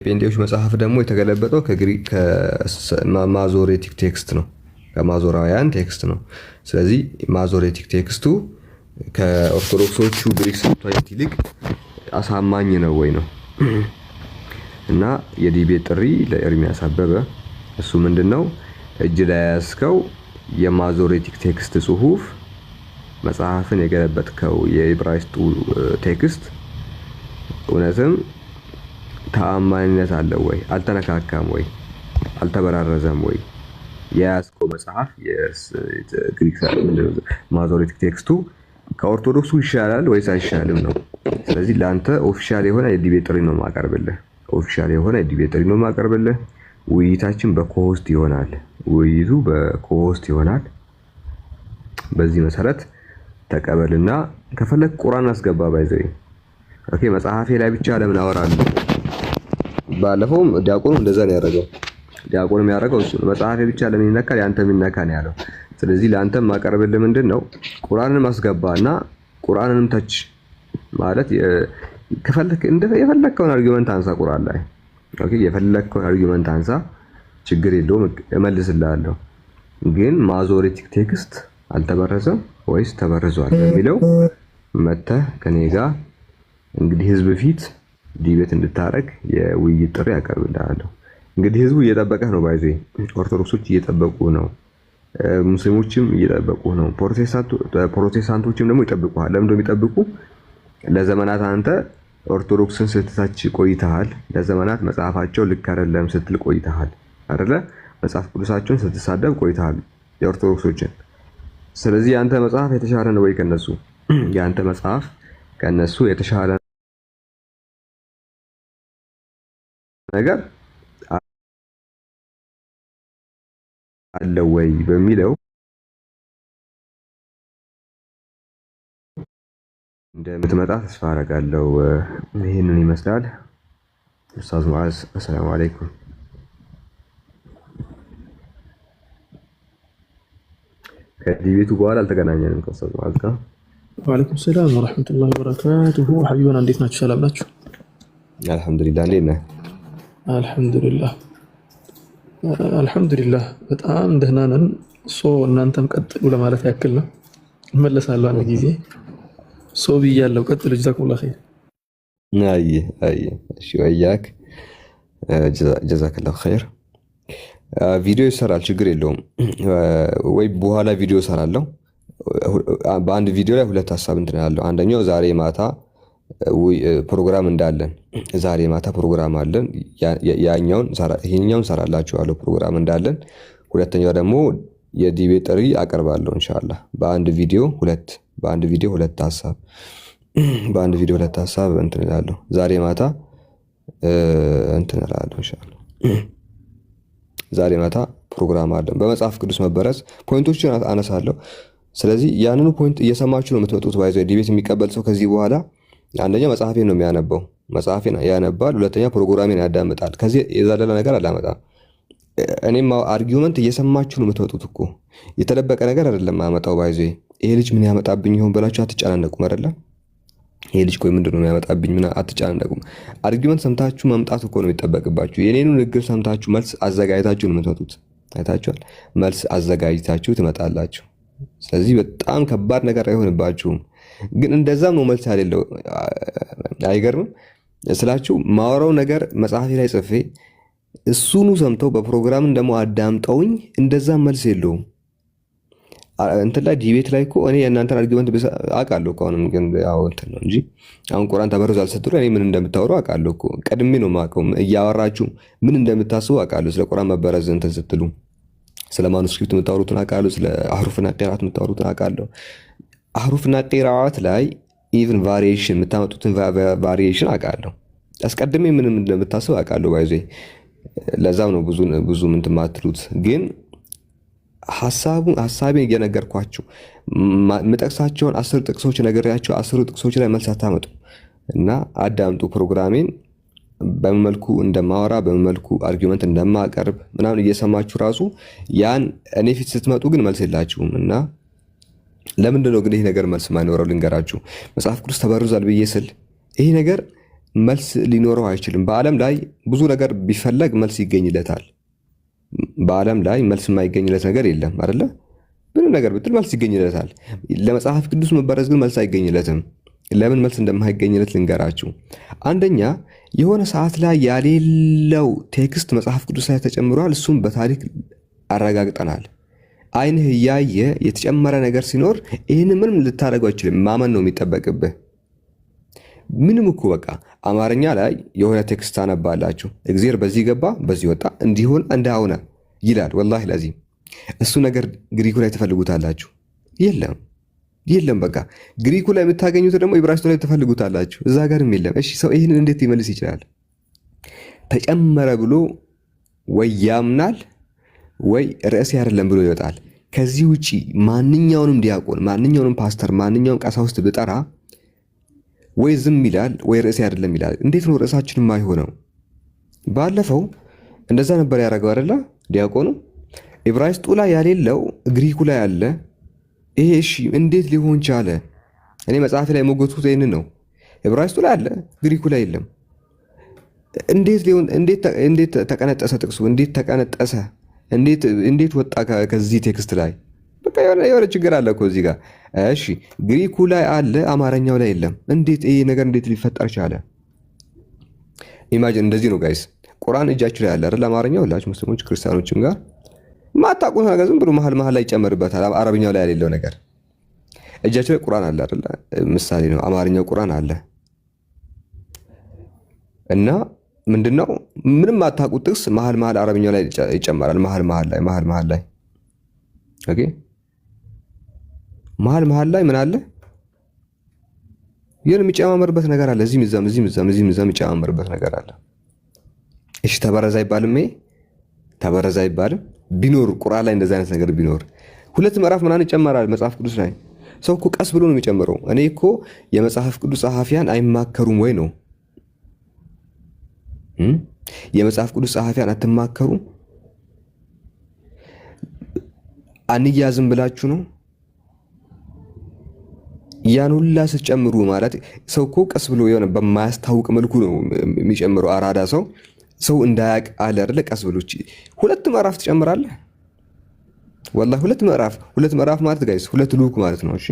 ጴንጤዎች መጽሐፍ ደግሞ የተገለበጠው ከግሪክ ከማዞሬቲክ ቴክስት ነው፣ ከማዞራውያን ቴክስት ነው። ስለዚህ ማዞሬቲክ ቴክስቱ ከኦርቶዶክሶቹ ግሪክ ሰብታይት ይልቅ አሳማኝ ነው ወይ ነው። እና የዲቤት ጥሪ ለኤርሚያስ አበበ እሱ ምንድነው እጅ ላይ ያስከው የማዞሬቲክ ቴክስት ጽሁፍ መጽሐፍን የገለበጥከው የዕብራይስጡ ቴክስት እውነትም ተአማኝነት አለው ወይ? አልተነካካም ወይ? አልተበራረዘም ወይ? የያዝከው መጽሐፍ የግሪክ ማዞሬቲክ ቴክስቱ ከኦርቶዶክሱ ይሻላል ወይስ አይሻልም ነው። ስለዚህ ለአንተ ኦፊሻል የሆነ የዲቤት ጥሪ ነው ማቀርብልህ። ኦፊሻል የሆነ የዲቤት ጥሪ ነው ማቀርብልህ። ውይይታችን በኮሆስት ይሆናል። ውይይቱ በኮሆስት ይሆናል። በዚህ መሰረት ተቀበልና ከፈለክ ቁርአን አስገባ ባይዘይ ኦኬ። መጽሐፌ ላይ ብቻ ለምን አወራለሁ? ባለፈውም ዲያቆኑ እንደዛ ነው ያደረገው። ዲያቆኑ የሚያደርገው እሱ መጽሐፌ ብቻ ለምን ይነካል ያንተ የሚነካ ነው ያለው። ስለዚህ ለአንተም ማቀርብልህ ምንድነው ቁርአንን ማስገባና ቁርአንንም ተች ማለት ከፈለክ የፈለከውን አርጊውመንት አንሳ ቁርአን ላይ ኦኬ። የፈለከውን አርጊውመንት አንሳ፣ ችግር የለውም እመልስልሃለሁ። ግን ማዞሬቲክ ቴክስት አልተበረዘም ወይስ ተበርዟል የሚለው መተህ ከኔ ጋር እንግዲህ ህዝብ ፊት ዲቤት እንድታረግ የውይይት ጥሪ አቀርብልሃለሁ። እንግዲህ ህዝቡ እየጠበቀህ ነው። ባይዘ ኦርቶዶክሶች እየጠበቁ ነው፣ ሙስሊሞችም እየጠበቁ ነው፣ ፕሮቴስታንቶችም ደግሞ ይጠብቁሃል። ለምን እንደሚጠብቁ ለዘመናት አንተ ኦርቶዶክስን ስትታች ቆይተሃል። ለዘመናት መጽሐፋቸው ልክ አይደለም ስትል ቆይተሃል አይደለ? መጽሐፍ ቅዱሳቸውን ስትሳደብ ቆይተሃል የኦርቶዶክሶችን። ስለዚህ ያንተ መጽሐፍ የተሻለ ነው ወይ ከነሱ? ያንተ መጽሐፍ ከነሱ የተሻለ ነገር አለ ወይ በሚለው እንደምትመጣ ተስፋ አደርጋለሁ። ይሄንን ይመስላል። ኡስታዝ ሙአዝ አሰላሙ አለይኩም። ከዲቤቱ በኋላ አልተገናኘንም ከኡስታዝ ሙአዝ ጋር። ወአለይኩም ሰላም ወራህመቱላሂ ወበረካቱሁ። ሐቢባን እንዴት ናችሁ? ሰላም ናችሁ? አልሐምዱሊላህ። እንዴት ነህ? አልሐምዱሊላህ በጣም ደህና ነን። እናንተም ቀጥሉ ለማለት ያክል ነው። እመለሳለሁ አንድ ጊዜ ብያለሁ። ቀጥሉ። ጀዛኩሙላህ ኸይር። እሺ ወያክ ጀዛከላሁ ኸይር። ቪዲዮ ይሰራል፣ ችግር የለውም ወይ? በኋላ ቪዲዮ እሰራለሁ። በአንድ ቪዲዮ ላይ ሁለት ሀሳብ እንትን ያለው፣ አንደኛው ዛሬ ማታ ፕሮግራም እንዳለን፣ ዛሬ ማታ ፕሮግራም አለን፣ ይሄኛውን ሰራላችኋለሁ ፕሮግራም እንዳለን። ሁለተኛው ደግሞ የዲቤት ጥሪ አቀርባለሁ ኢንሻአላህ። በአንድ ቪዲዮ ሁለት ሀሳብ እንትን እላለሁ። ዛሬ ማታ እንትን እላለሁ ኢንሻአላህ። ዛሬ ማታ ፕሮግራም አለን። በመጽሐፍ ቅዱስ መበረዝ ፖይንቶችን አነሳለሁ። ስለዚህ ያንኑ ፖይንት እየሰማችሁ ነው የምትመጡት። ባይዘው ዲቤት የሚቀበል ሰው ከዚህ በኋላ አንደኛ መጽሐፌን ነው የሚያነበው፣ መጽሐፌን ያነባል። ሁለተኛ ፕሮግራሜን ያዳምጣል። ከዚህ የዘለለ ነገር አላመጣም። እኔም አርጊውመንት እየሰማችሁ ነው የምትመጡት እኮ፣ የተደበቀ ነገር አይደለም ማመጣው። ባይዘው ይሄ ልጅ ምን ያመጣብኝ ይሆን ብላችሁ አትጨናነቁም አይደለ? ይሄ ልጅ ቆይ ምንድነው የሚያመጣብኝ ምን አትጨናነቁም። አርጊውመንት ሰምታችሁ መምጣት እኮ ነው የሚጠበቅባችሁ። የኔኑ ንግግር ሰምታችሁ መልስ አዘጋጅታችሁ ነው የምትመጡት። አይታችኋል? መልስ አዘጋጅታችሁ ትመጣላችሁ። ስለዚህ በጣም ከባድ ነገር አይሆንባችሁም። ግን እንደዛም ነው መልስ ያሌለው። አይገርምም ስላችሁ ማወራው ነገር መጽሐፌ ላይ ጽፌ እሱኑ ሰምተው በፕሮግራም ደግሞ አዳምጠውኝ እንደዛም መልስ የለውም። እንትን ላይ ዲቤት ላይ እኮ እኔ የእናንተን አርጊመንት አውቃለሁ እኮ። አሁንም ግን ያው እንትን ነው እንጂ አሁን ቁርአን ተበርዟል ስትሉ እኔ ምን እንደምታወሩ አውቃለሁ እኮ። ቀድሜ ነው የማውቀው። እያወራችሁ ምን እንደምታስቡ አውቃለሁ። ስለ ቁርአን መበረዝ እንትን ስትሉ ስለ ማኑስክሪፕት የምታወሩትን አውቃለሁ። ስለ አህሩፍና ቂራአት የምታወሩትን አውቃለሁ። አህሩፍና ቂራአት ላይ ኢቭን ቫሪዬሽን የምታመጡትን ቫሪዬሽን አውቃለሁ። አስቀድሜ ምንም እንደምታስቡ አውቃለሁ። ባይዘ ለዛም ነው ብዙ ምን ትማትሉት። ግን ሐሳቤን እየነገርኳችሁ የምጠቅሳቸውን 10 ጥቅሶች ነገርያችሁ 10 ጥቅሶች ላይ መልስ አታመጡ እና አዳምጡ። ፕሮግራሜን በምን መልኩ እንደማወራ በምን መልኩ አርጊውመንት እንደማቀርብ ምናምን እየሰማችሁ ራሱ ያን እኔ ፊት ስትመጡ ግን መልስ የላችሁም። እና ለምንድን ነው ግን ይሄ ነገር መልስ ማይኖረው? ልንገራችሁ። መጽሐፍ ቅዱስ ተበርዟል ብዬ ስል ይሄ ነገር መልስ ሊኖረው አይችልም። በዓለም ላይ ብዙ ነገር ቢፈለግ መልስ ይገኝለታል። በዓለም ላይ መልስ የማይገኝለት ነገር የለም አይደለ? ምንም ነገር ብትል መልስ ይገኝለታል። ለመጽሐፍ ቅዱስ መበረዝ ግን መልስ አይገኝለትም። ለምን መልስ እንደማይገኝለት ልንገራችሁ። አንደኛ የሆነ ሰዓት ላይ ያሌለው ቴክስት መጽሐፍ ቅዱስ ላይ ተጨምሯል። እሱም በታሪክ አረጋግጠናል። አይንህ እያየ የተጨመረ ነገር ሲኖር ይህን ምንም ልታደርገው አይችልም። ማመን ነው የሚጠበቅብህ። ምንም እኮ በቃ አማርኛ ላይ የሆነ ቴክስት ታነባላችሁ። እግዚአብሔር በዚህ ገባ በዚህ ወጣ እንዲሆን እንዳሆነ ይላል። ወላሂ ለዚህ እሱ ነገር ግሪኩ ላይ ትፈልጉታላችሁ። የለም በቃ ግሪኩ ላይ የምታገኙት ደግሞ ዕብራይስጡ ላይ ትፈልጉታላችሁ። እዛ ጋርም የለም። እሺ ሰው ይህንን እንዴት ሊመልስ ይችላል? ተጨመረ ብሎ ወይ ያምናል ወይ ርዕሴ አይደለም ብሎ ይወጣል። ከዚህ ውጪ ማንኛውንም ዲያቆን፣ ማንኛውንም ፓስተር፣ ማንኛውም ቀሳውስት ብጠራ ወይ ዝም ይላል ወይ ርዕሴ አይደለም ይላል። እንዴት ነው ርዕሳችን የማይሆነው? ባለፈው እንደዛ ነበር ያደረገው አይደለ? ዲያቆኑ ዕብራይስጡ ላይ ያሌለው ግሪኩ ላይ አለ። ይሄ እሺ እንዴት ሊሆን ቻለ? እኔ መጽሐፌ ላይ ሞገቱት ይህን ነው። ዕብራይስጡ ላይ አለ፣ ግሪኩ ላይ የለም። እንዴት ተቀነጠሰ ጥቅሱ? እንዴት ተቀነጠሰ? እንዴት ወጣ ከዚህ ቴክስት ላይ? በቃ የሆነ ችግር አለ እኮ እዚህ ጋር። እሺ ግሪኩ ላይ አለ፣ አማርኛው ላይ የለም። እንዴት ይሄ ነገር እንዴት ሊፈጠር ቻለ? ኢማጂን እንደዚህ ነው ጋይስ። ቁርአን እጃችሁ ላይ አለ አይደል? አማርኛው ሁላችሁ ሙስሊሞች ክርስቲያኖችም ጋር ማታውቁት ነገር ዝም ብሎ መሀል ላይ ይጨመርበታል። አረብኛው ላይ ያሌለው ነገር እጃችሁ ላይ ቁርአን አለ አይደል? ምሳሌ ነው። አማርኛው ቁርአን አለ እና ምንድነው ምንም ማታውቁት ጥቅስ መሀል አረብኛው ላይ ይጨመራል። መሀል ላይ ኦኬ፣ መሀል ላይ ምን አለ? ይሄን የሚጨማመርበት ነገር አለ። እዚህም እዛም የሚጨማመርበት ነገር አለ። እሺ ተበረዛ አይባልም? ተበረዛ አይባልም? ቢኖር ቁርአን ላይ እንደዛ አይነት ነገር ቢኖር 2 ምዕራፍ ምናምን ይጨመራል መጽሐፍ ቅዱስ ላይ። ሰው እኮ ቀስ ብሎ ነው የሚጨምረው። እኔ እኮ የመጽሐፍ ቅዱስ ጸሐፊያን አይማከሩም ወይ ነው? የመጽሐፍ ቅዱስ ጸሐፊያን አትማከሩም? አንያዝም ብላችሁ ነው? ያን ሁላ ስትጨምሩ ማለት ሰው እኮ ቀስ ብሎ የሆነ በማያስታውቅ መልኩ ነው የሚጨምረው። አራዳ ሰው እንዳያቅ አለ አይደለ? ቀስ ብሎ 2 ምዕራፍ ትጨምራለህ። ወላሂ 2 ምዕራፍ ማለት ጋይስ 2 ሉክ ማለት ነው። እሺ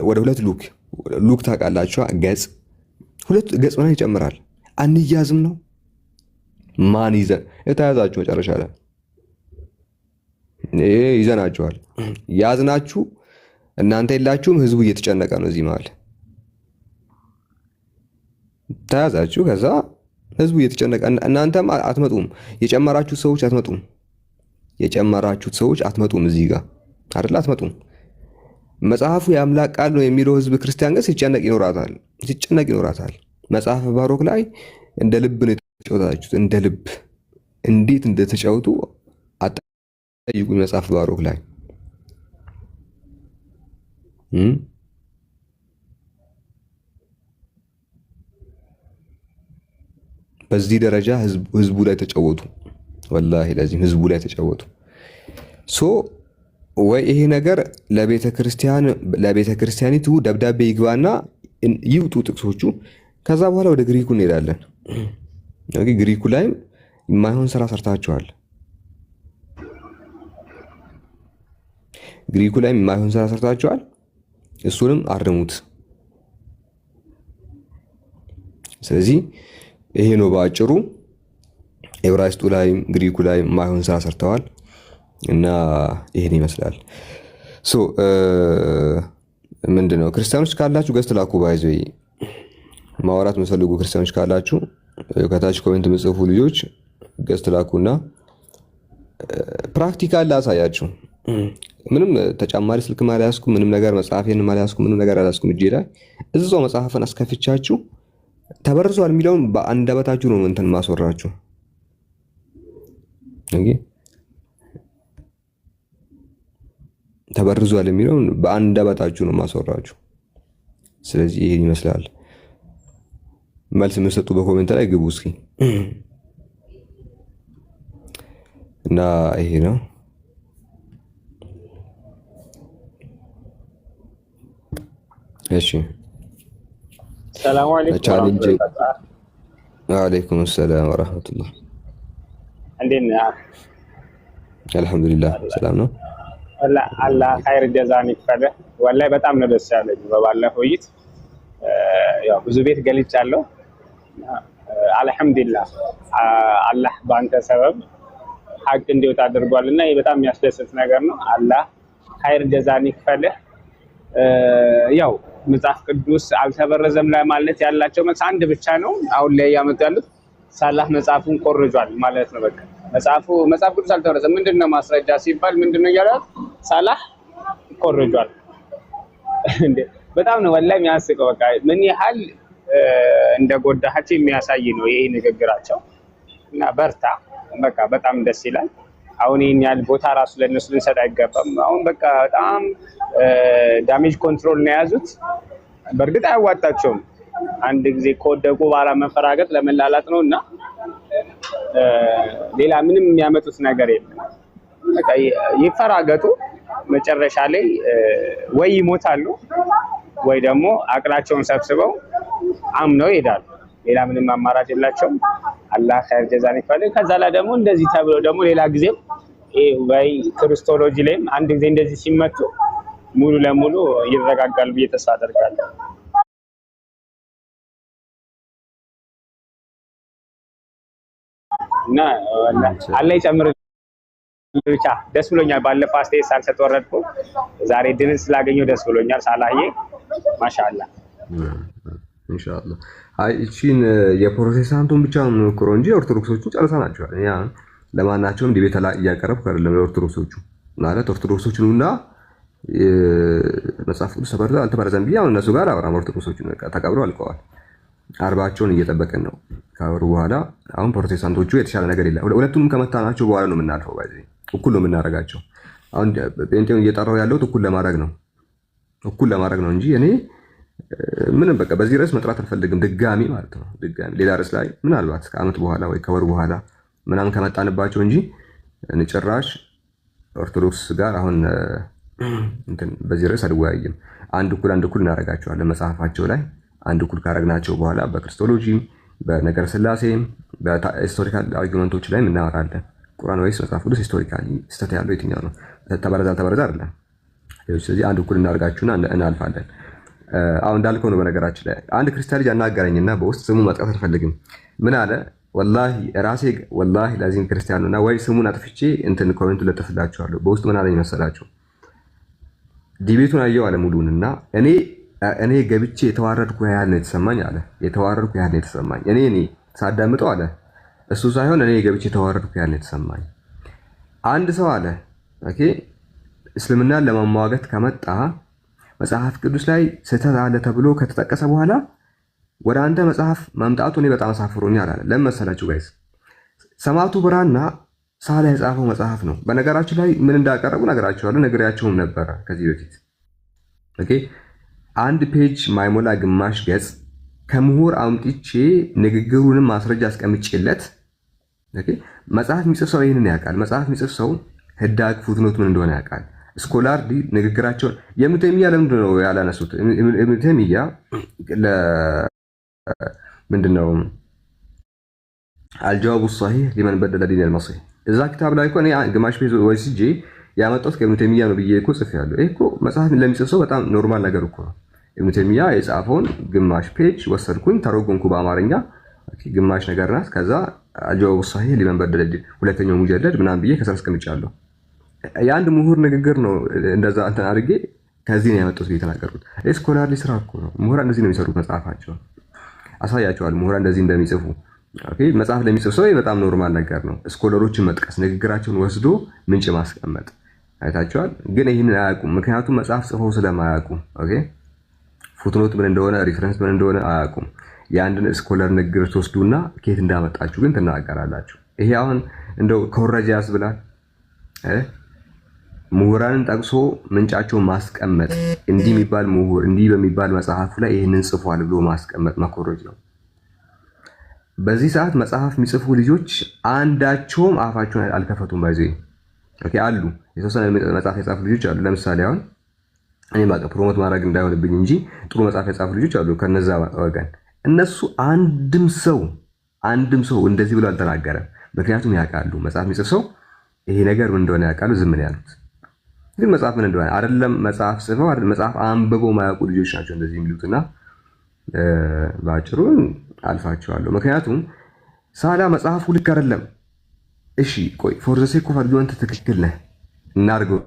ወደ 2 ሉክ ታውቃላችሁ? ገጽ 2 ገጽ ምናምን ይጨምራል። አንያዝም ነው? ማን ይዘን የተያዛችሁ? መጨረሻ ላይ ይዘናችኋል። ያዝናችሁ እናንተ የላችሁም። ህዝቡ እየተጨነቀ ነው። እዚህ መሀል ተያዛችሁ። ከዛ ህዝቡ እየተጨነቀ እናንተም አትመጡም። የጨመራችሁት ሰዎች አትመጡም። እዚህ ጋር አይደል? አትመጡም። መጽሐፉ የአምላክ ቃል ነው የሚለው ህዝብ ክርስቲያን ግን ሲጨነቅ ይኖራታል። መጽሐፈ ባሮክ ላይ እንደ ልብ ነው የተጫወታችሁት። እንደ ልብ እንዴት እንደተጫወቱ አጠይቁኝ። መጽሐፈ ባሮክ ላይ በዚህ ደረጃ ህዝቡ ላይ ተጫወቱ። ወላሂ ለዚህም ህዝቡ ላይ ተጫወቱ። ወይ ይሄ ነገር ለቤተ ክርስቲያኒቱ ደብዳቤ ይግባና ይውጡ ጥቅሶቹ። ከዛ በኋላ ወደ ግሪኩ እንሄዳለን። ግሪኩ ላይም የማይሆን ስራ ሰርታችኋል። እሱንም አርሙት። ስለዚህ ይሄ ነው በአጭሩ። ዕብራይስጡ ላይም ግሪኩ ላይም የማይሆን ስራ ሰርተዋል እና ይሄን ይመስላል። ምንድነው ክርስቲያኖች ካላችሁ ገዝት ላኩ። ባይዞ ማውራት የምትፈልጉ ክርስቲያኖች ካላችሁ ከታች ኮሜንት የምጽፉ ልጆች ገዝት ላኩና ፕራክቲካል ላሳያችሁ። ምንም ተጨማሪ ስልክ አልያዝኩም፣ ምንም ነገር መጽሐፌን አልያዝኩም፣ ምንም ነገር አልያዝኩም። እጄ ላይ እዛው መጽሐፍን አስከፍቻችሁ ተበርዟል የሚለውን በአንደበታችሁ ነው እንትን ማስወራችሁ። ተበርዟል የሚለውን በአንደበታችሁ ነው ማስወራችሁ። ስለዚህ ይሄን ይመስላል። መልስ የምትሰጡ በኮሜንት ላይ ግቡ እስኪ እና ይሄ ነው። እሺ ሰላም አለይኩም ቻሌንጅ። ወራህመቱላህ። ወአለይኩም ሰላም ወራህመቱላህ። እንዴት ነህ? አልሐምዱሊላህ ሰላም ነው። አላህ ኸይር ጀዛን ይክፈልህ። ወላሂ በጣም ነው ደስ ያለኝ። በባለፈው ውይይት ያው ብዙ ቤት ገልጫለሁ። አልሐምዱሊላህ አላህ በአንተ ሰበብ ሀቅ እንዲወጣ አድርጓልና ይህ በጣም የሚያስደስት ነገር ነው። አላህ ኸይር ጀዛን ይክፈልህ። ያው መጽሐፍ ቅዱስ አልተበረዘም ላይ ማለት ያላቸው መልስ አንድ ብቻ ነው። አሁን ላይ ያመጡ ያሉት ሳላህ መጽሐፉን ቆርጇል ማለት ነው። በቃ መጽሐፍ ቅዱስ አልተበረዘም። ምንድነው ማስረጃ ሲባል ምንድነው ያለው? ሳላህ ቆርጇል። እንዴ በጣም ነው ወላሂ የሚያስቀው። በቃ ምን ያህል እንደጎዳሃቸው የሚያሳይ ነው ይሄ ንግግራቸው። እና በርታ፣ በቃ በጣም ደስ ይላል። አሁን ይሄን ያህል ቦታ ራሱ ለነሱ ልንሰጥ አይገባም። አሁን በቃ በጣም ዳሜጅ ኮንትሮል ነው የያዙት። በእርግጥ አያዋጣቸውም። አንድ ጊዜ ከወደቁ በኋላ መፈራገጥ ለመላላጥ ነው እና ሌላ ምንም የሚያመጡት ነገር የለም። በቃ ይፈራገጡ፣ መጨረሻ ላይ ወይ ይሞታሉ ወይ ደግሞ አቅላቸውን ሰብስበው አምነው ይሄዳሉ። ሌላ ምንም አማራጭ የላቸውም። አላህ ኸይር ጀዛን ይክፈልህ። ከዛ ላይ ደግሞ እንደዚህ ተብሎ ደግሞ ሌላ ጊዜ ወይ ክርስቶሎጂ ላይም አንድ ጊዜ እንደዚህ ሲመቱ ሙሉ ለሙሉ ይረጋጋል ብዬ ተስፋ አደርጋለሁ። እና አላህ ይጨምር። ብቻ ደስ ብሎኛል። ባለፈው አስተያየት ሳልሰጥ ወረድኩ። ዛሬ ድልን ስላገኘው ደስ ብሎኛል። ሳላህዬ ማሻአላህ ኢንሻአላህ። አይ እቺን የፕሮቴስታንቱን ብቻ ነው የምንሞክረው እንጂ ኦርቶዶክሶቹን ጨርሰናቸዋል። ያ ለማናቸውም ዲቤት ላይ እያቀረብኩ አይደለም። ለኦርቶዶክሶቹ ማለት ኦርቶዶክሶቹን እና መጽሐፍ ቅዱስ ተበረዘ አልተበረዘም ብዬ አሁን እነሱ ጋር አወራም። ኦርቶዶክሶቹን በቃ ተቀብረው አልቀዋል። አርባቸውን እየጠበቅን ነው። ካወሩ በኋላ አሁን ፕሮቴስታንቶቹ የተሻለ ነገር የለም። ሁለቱንም ከመታናቸው በኋላ ነው የምናልፈው። ባይዘ እኩል ነው የምናደርጋቸው። አሁን ጴንጤውን እየጠራው ያለሁት እኩል ለማድረግ ነው እንጂ እኔ ምንም በቃ በዚህ ርዕስ መጥራት አልፈልግም። ድጋሚ ማለት ነው ድጋሚ ሌላ ርዕስ ላይ ምናልባት ከዓመት በኋላ ወይ ከወር በኋላ ምናምን ከመጣንባቸው እንጂ ጭራሽ ኦርቶዶክስ ጋር አሁን እንትን በዚህ ርዕስ አልወያይም። አንድ እኩል እናደርጋቸዋለን። መጽሐፋቸው ላይ አንድ እኩል ካረግናቸው በኋላ በክርስቶሎጂም በነገረ ስላሴም በሂስቶሪካል አርጊመንቶች ላይ እናወራለን። ቁርአን ወይስ መጽሐፍ ቅዱስ ሂስቶሪካሊ ስህተት ያለው የትኛው ነው? ተበረዘ አልተበረዘ አይደለም። ስለዚህ አንድ እኩል እናደርጋችሁና እናልፋለን። አሁን እንዳልከው ነው። በነገራችን ላይ አንድ ክርስቲያን ልጅ አናገረኝና በውስጥ ስሙ መጥራት አልፈልግም። ምን አለ? ወላሂ ራሴ ወላሂ ለዚህም ክርስቲያን ነውና ወይ ስሙን አጥፍቼ እንትን ኮሜንቱ ለጥፍላችኋለሁ። በውስጥ ምን አለኝ መሰላችሁ? ዲቤቱን አየው አለ ሙሉንና እኔ ገብቼ የተዋረድኩ ያህል ነው የተሰማኝ አለ። የተዋረድኩ ያህል ነው የተሰማኝ እኔ ሳዳምጠው አለ። እሱ ሳይሆን እኔ ገብቼ የተዋረድኩ ያህል ነው የተሰማኝ። አንድ ሰው አለ ኦኬ እስልምናን ለማሟገት ከመጣ መጽሐፍ ቅዱስ ላይ ስህተት አለ ተብሎ ከተጠቀሰ በኋላ ወደ አንተ መጽሐፍ መምጣቱ እኔ በጣም አሳፍሮኛል አለ። ለምን መሰላችሁ ጋይስ? ሰማዕቱ ብራና ሳላ የጻፈው መጽሐፍ ነው። በነገራችን ላይ ምን እንዳቀረቡ ነገራቸዋለሁ፣ ነግሬያቸውም ነበረ ከዚህ በፊት ኦኬ። አንድ ፔጅ ማይሞላ ግማሽ ገጽ ከምሁር አምጥቼ ንግግሩንም ማስረጃ አስቀምጬለት ኦኬ። መጽሐፍ የሚጽፍ ሰው ይህንን ያውቃል። መጽሐፍ የሚጽፍ ሰው ህዳግ ፉትኖት ምን እንደሆነ ያውቃል። ስኮላር ንግግራቸውን ኢብኑ ተይሚያ ለምንድን ነው ያላነሱት? ኢብኑ ተይሚያ ምንድነው አልጀዋቡ ሰሂህ ሊመን በደለ ዲን አልመሲህ እዛ ኪታብ ላይ እኮ እኔ ግማሽ ፔጅ ወስጄ ያመጣሁት ከኢብኑ ተይሚያ ነው ብዬ እኮ ጽፌያለሁ። ይሄ እኮ መጽሐፍ ለሚጽፍ ሰው በጣም ኖርማል ነገር እኮ ነው። ኢብኑ ተይሚያ የጻፈውን ግማሽ ፔጅ ወሰድኩኝ፣ ተረጎምኩ በአማርኛ ግማሽ ነገር ናት። ከዛ አልጀዋቡ ሰሂህ ሊመን በደለ ዲን ሁለተኛው ሙጀለድ ምናምን ብዬ ከስር አስቀምጫለሁ። የአንድ ምሁር ንግግር ነው። እንደዛ እንትን አድርጌ ከዚህ ነው ያመጣሁት ብዬ ተናገርኩት። ስኮላርሊ ስራ እኮ ነው። ምሁራን እንደዚህ ነው የሚሰሩት። መጽሐፋቸውን አሳያቸዋል። ምሁራን እንደዚህ እንደሚጽፉ ኦኬ። መጽሐፍ ለሚጽፍ ሰው በጣም ኖርማል ነገር ነው። ስኮለሮችን መጥቀስ፣ ንግግራቸውን ወስዶ ምንጭ ማስቀመጥ አይታቸዋል። ግን ይህንን አያውቁም። ምክንያቱም መጽሐፍ ጽፈው ስለማያውቁ ኦኬ። ፉትኖት ምን እንደሆነ ሪፈረንስ ምን እንደሆነ አያውቁም። የአንድን ስኮለር ንግግር ትወስዱና ከየት እንዳመጣችሁ ግን ትናገራላችሁ። ይሄ አሁን እንደው ከወረጃ ያስብላል። ምሁራንን ጠቅሶ ምንጫቸውን ማስቀመጥ እንዲህ የሚባል ምሁር እንዲህ በሚባል መጽሐፉ ላይ ይህንን ጽፏል ብሎ ማስቀመጥ መኮረጅ ነው። በዚህ ሰዓት መጽሐፍ የሚጽፉ ልጆች አንዳቸውም አፋቸውን አልከፈቱም። ባይዘይ ኦኬ አሉ የተወሰነ መጽሐፍ የጻፉ ልጆች አሉ። ለምሳሌ አሁን እኔ ማቀ ፕሮሞት ማድረግ እንዳይሆንብኝ እንጂ ጥሩ መጽሐፍ የጻፉ ልጆች አሉ ከነዛ ወገን። እነሱ አንድም ሰው እንደዚህ ብሎ አልተናገረም። ምክንያቱም ያውቃሉ መጽሐፍ የሚጽፍ ሰው ይሄ ነገር ምን እንደሆነ ያውቃሉ። ዝም ነው ያሉት። ግን መጽሐፍ ምን እንደሆነ አይደለም መጽሐፍ ጽፈው አይደለም መጽሐፍ አንብበው ማያውቁ ልጆች ናቸው እንደዚህ የሚሉትና በአጭሩ አልፋቸዋለሁ። ምክንያቱም ሳላ መጽሐፉ ልክ አይደለም። እሺ ቆይ ፎር ዘ ሴክ ኦፍ አርጊውመንት ትክክል ነህ እናድርገው።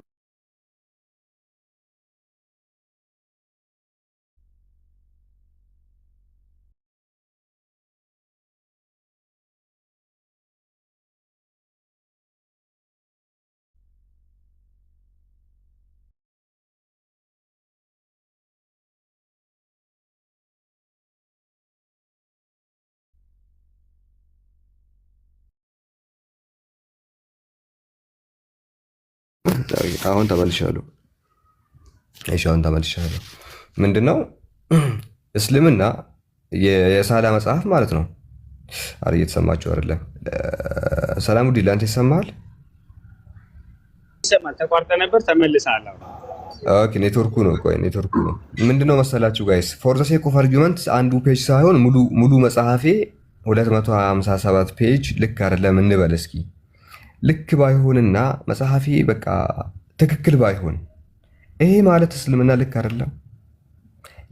አሁን ተመልሻለሁ። እሺ አሁን ተመልሻለሁ። ምንድነው እስልምና የሳላ መጽሐፍ ማለት ነው። አረ እየተሰማችሁ አይደለም? ሰላሙዲን ለአንተ ይሰማል? ይሰማል። ተቋርጠ ነበር ተመልሰሃል። ኦኬ ኔትወርኩ ነው። ቆይ ኔትወርኩ ነው። ምንድነው መሰላችሁ ጋይስ ፎር ዘ ሴክ ኦፍ አርጊውመንት አንዱ ፔጅ ሳይሆን ሙሉ መጽሐፌ 257 ፔጅ ልክ አይደለም እንበል እስኪ። ልክ ባይሆንና መጽሐፌ በቃ ትክክል ባይሆን ይሄ ማለት እስልምና ልክ አይደለም።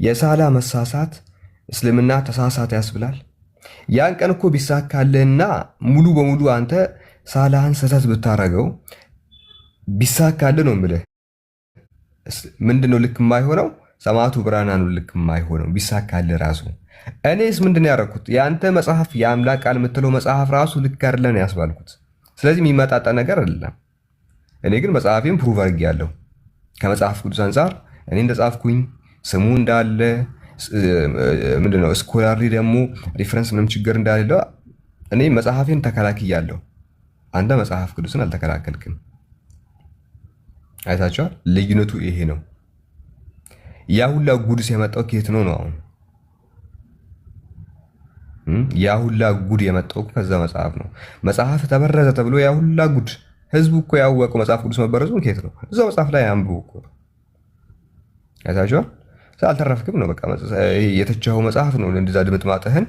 የሳላ መሳሳት እስልምና ተሳሳተ ያስብላል። ያን ቀን እኮ ቢሳካልህና ሙሉ በሙሉ አንተ ሳላህን ስህተት ብታረገው ቢሳካልህ ነው የምልህ። ምንድነው ልክ የማይሆነው? ሰማዕቱ ብራና ነው ልክ የማይሆነው ቢሳካልህ ራሱ። እኔስ ምንድነው ያደረኩት? የአንተ መጽሐፍ የአምላክ ቃል የምትለው መጽሐፍ ራሱ ልክ አይደለም ነው ያስባልኩት። ስለዚህ የሚመጣጣ ነገር አይደለም። እኔ ግን መጽሐፌን ፕሩቭ አድርጌያለሁ ከመጽሐፍ ቅዱስ አንጻር እኔ እንደጻፍኩኝ ስሙ እንዳለ ምንድነው ስኮላርሊ ደግሞ ሪፈረንስ ምንም ችግር እንዳሌለው እኔ መጽሐፌን ተከላክያለሁ። አንተ መጽሐፍ ቅዱስን አልተከላከልክም። አይታችኋል። ልዩነቱ ይሄ ነው። ያ ሁላ ጉድስ የመጣው ከየት ነው? አሁን ያ ሁላ ጉድ የመጣው ከዛ መጽሐፍ ነው። መጽሐፍ ተበረዘ ተብሎ ያ ሁላ ጉድ ህዝቡ እኮ ያወቀው መጽሐፍ ቅዱስ መበረዙን ከየት ነው? እዛው መጽሐፍ ላይ አንብቡ እኮ አይታችኋል። አልተረፍክም ነው በቃ የተቻው መጽሐፍ ነው እንደዛ ድምጥማጥህን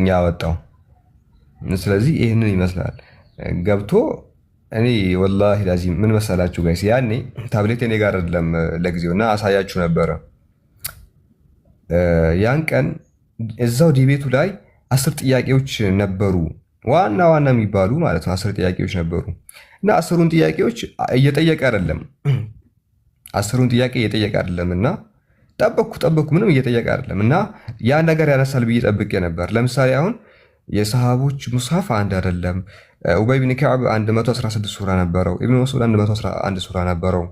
ያወጣው። ስለዚህ ይህንን ይመስላል ገብቶ እኔ ወላሂ ላዚም ምን መሰላችሁ ጋይስ፣ ያኔ ታብሌት እኔ ጋር አይደለም ለጊዜው እና አሳያችሁ ነበረ። ያን ቀን እዛው ዲቤቱ ላይ 10 ጥያቄዎች ነበሩ፣ ዋና ዋና የሚባሉ ማለት ነው። 10 ጥያቄዎች ነበሩ እና 10ሩን ጥያቄዎች እየጠየቀ አይደለም 10ሩን ጥያቄ እየጠየቀ አይደለም እና ጠበቅኩ ምንም እየጠየቀ አይደለም እና ያ ነገር ያነሳል ብዬ ጠብቄ ነበር። ለምሳሌ አሁን የሰሃቦች ሙስሐፍ አንድ አይደለም። ኡበይ ብን ከዕብ 116 ሱራ ነበረው። ኢብኑ መስዑድ 111 ሱራ ነበረው።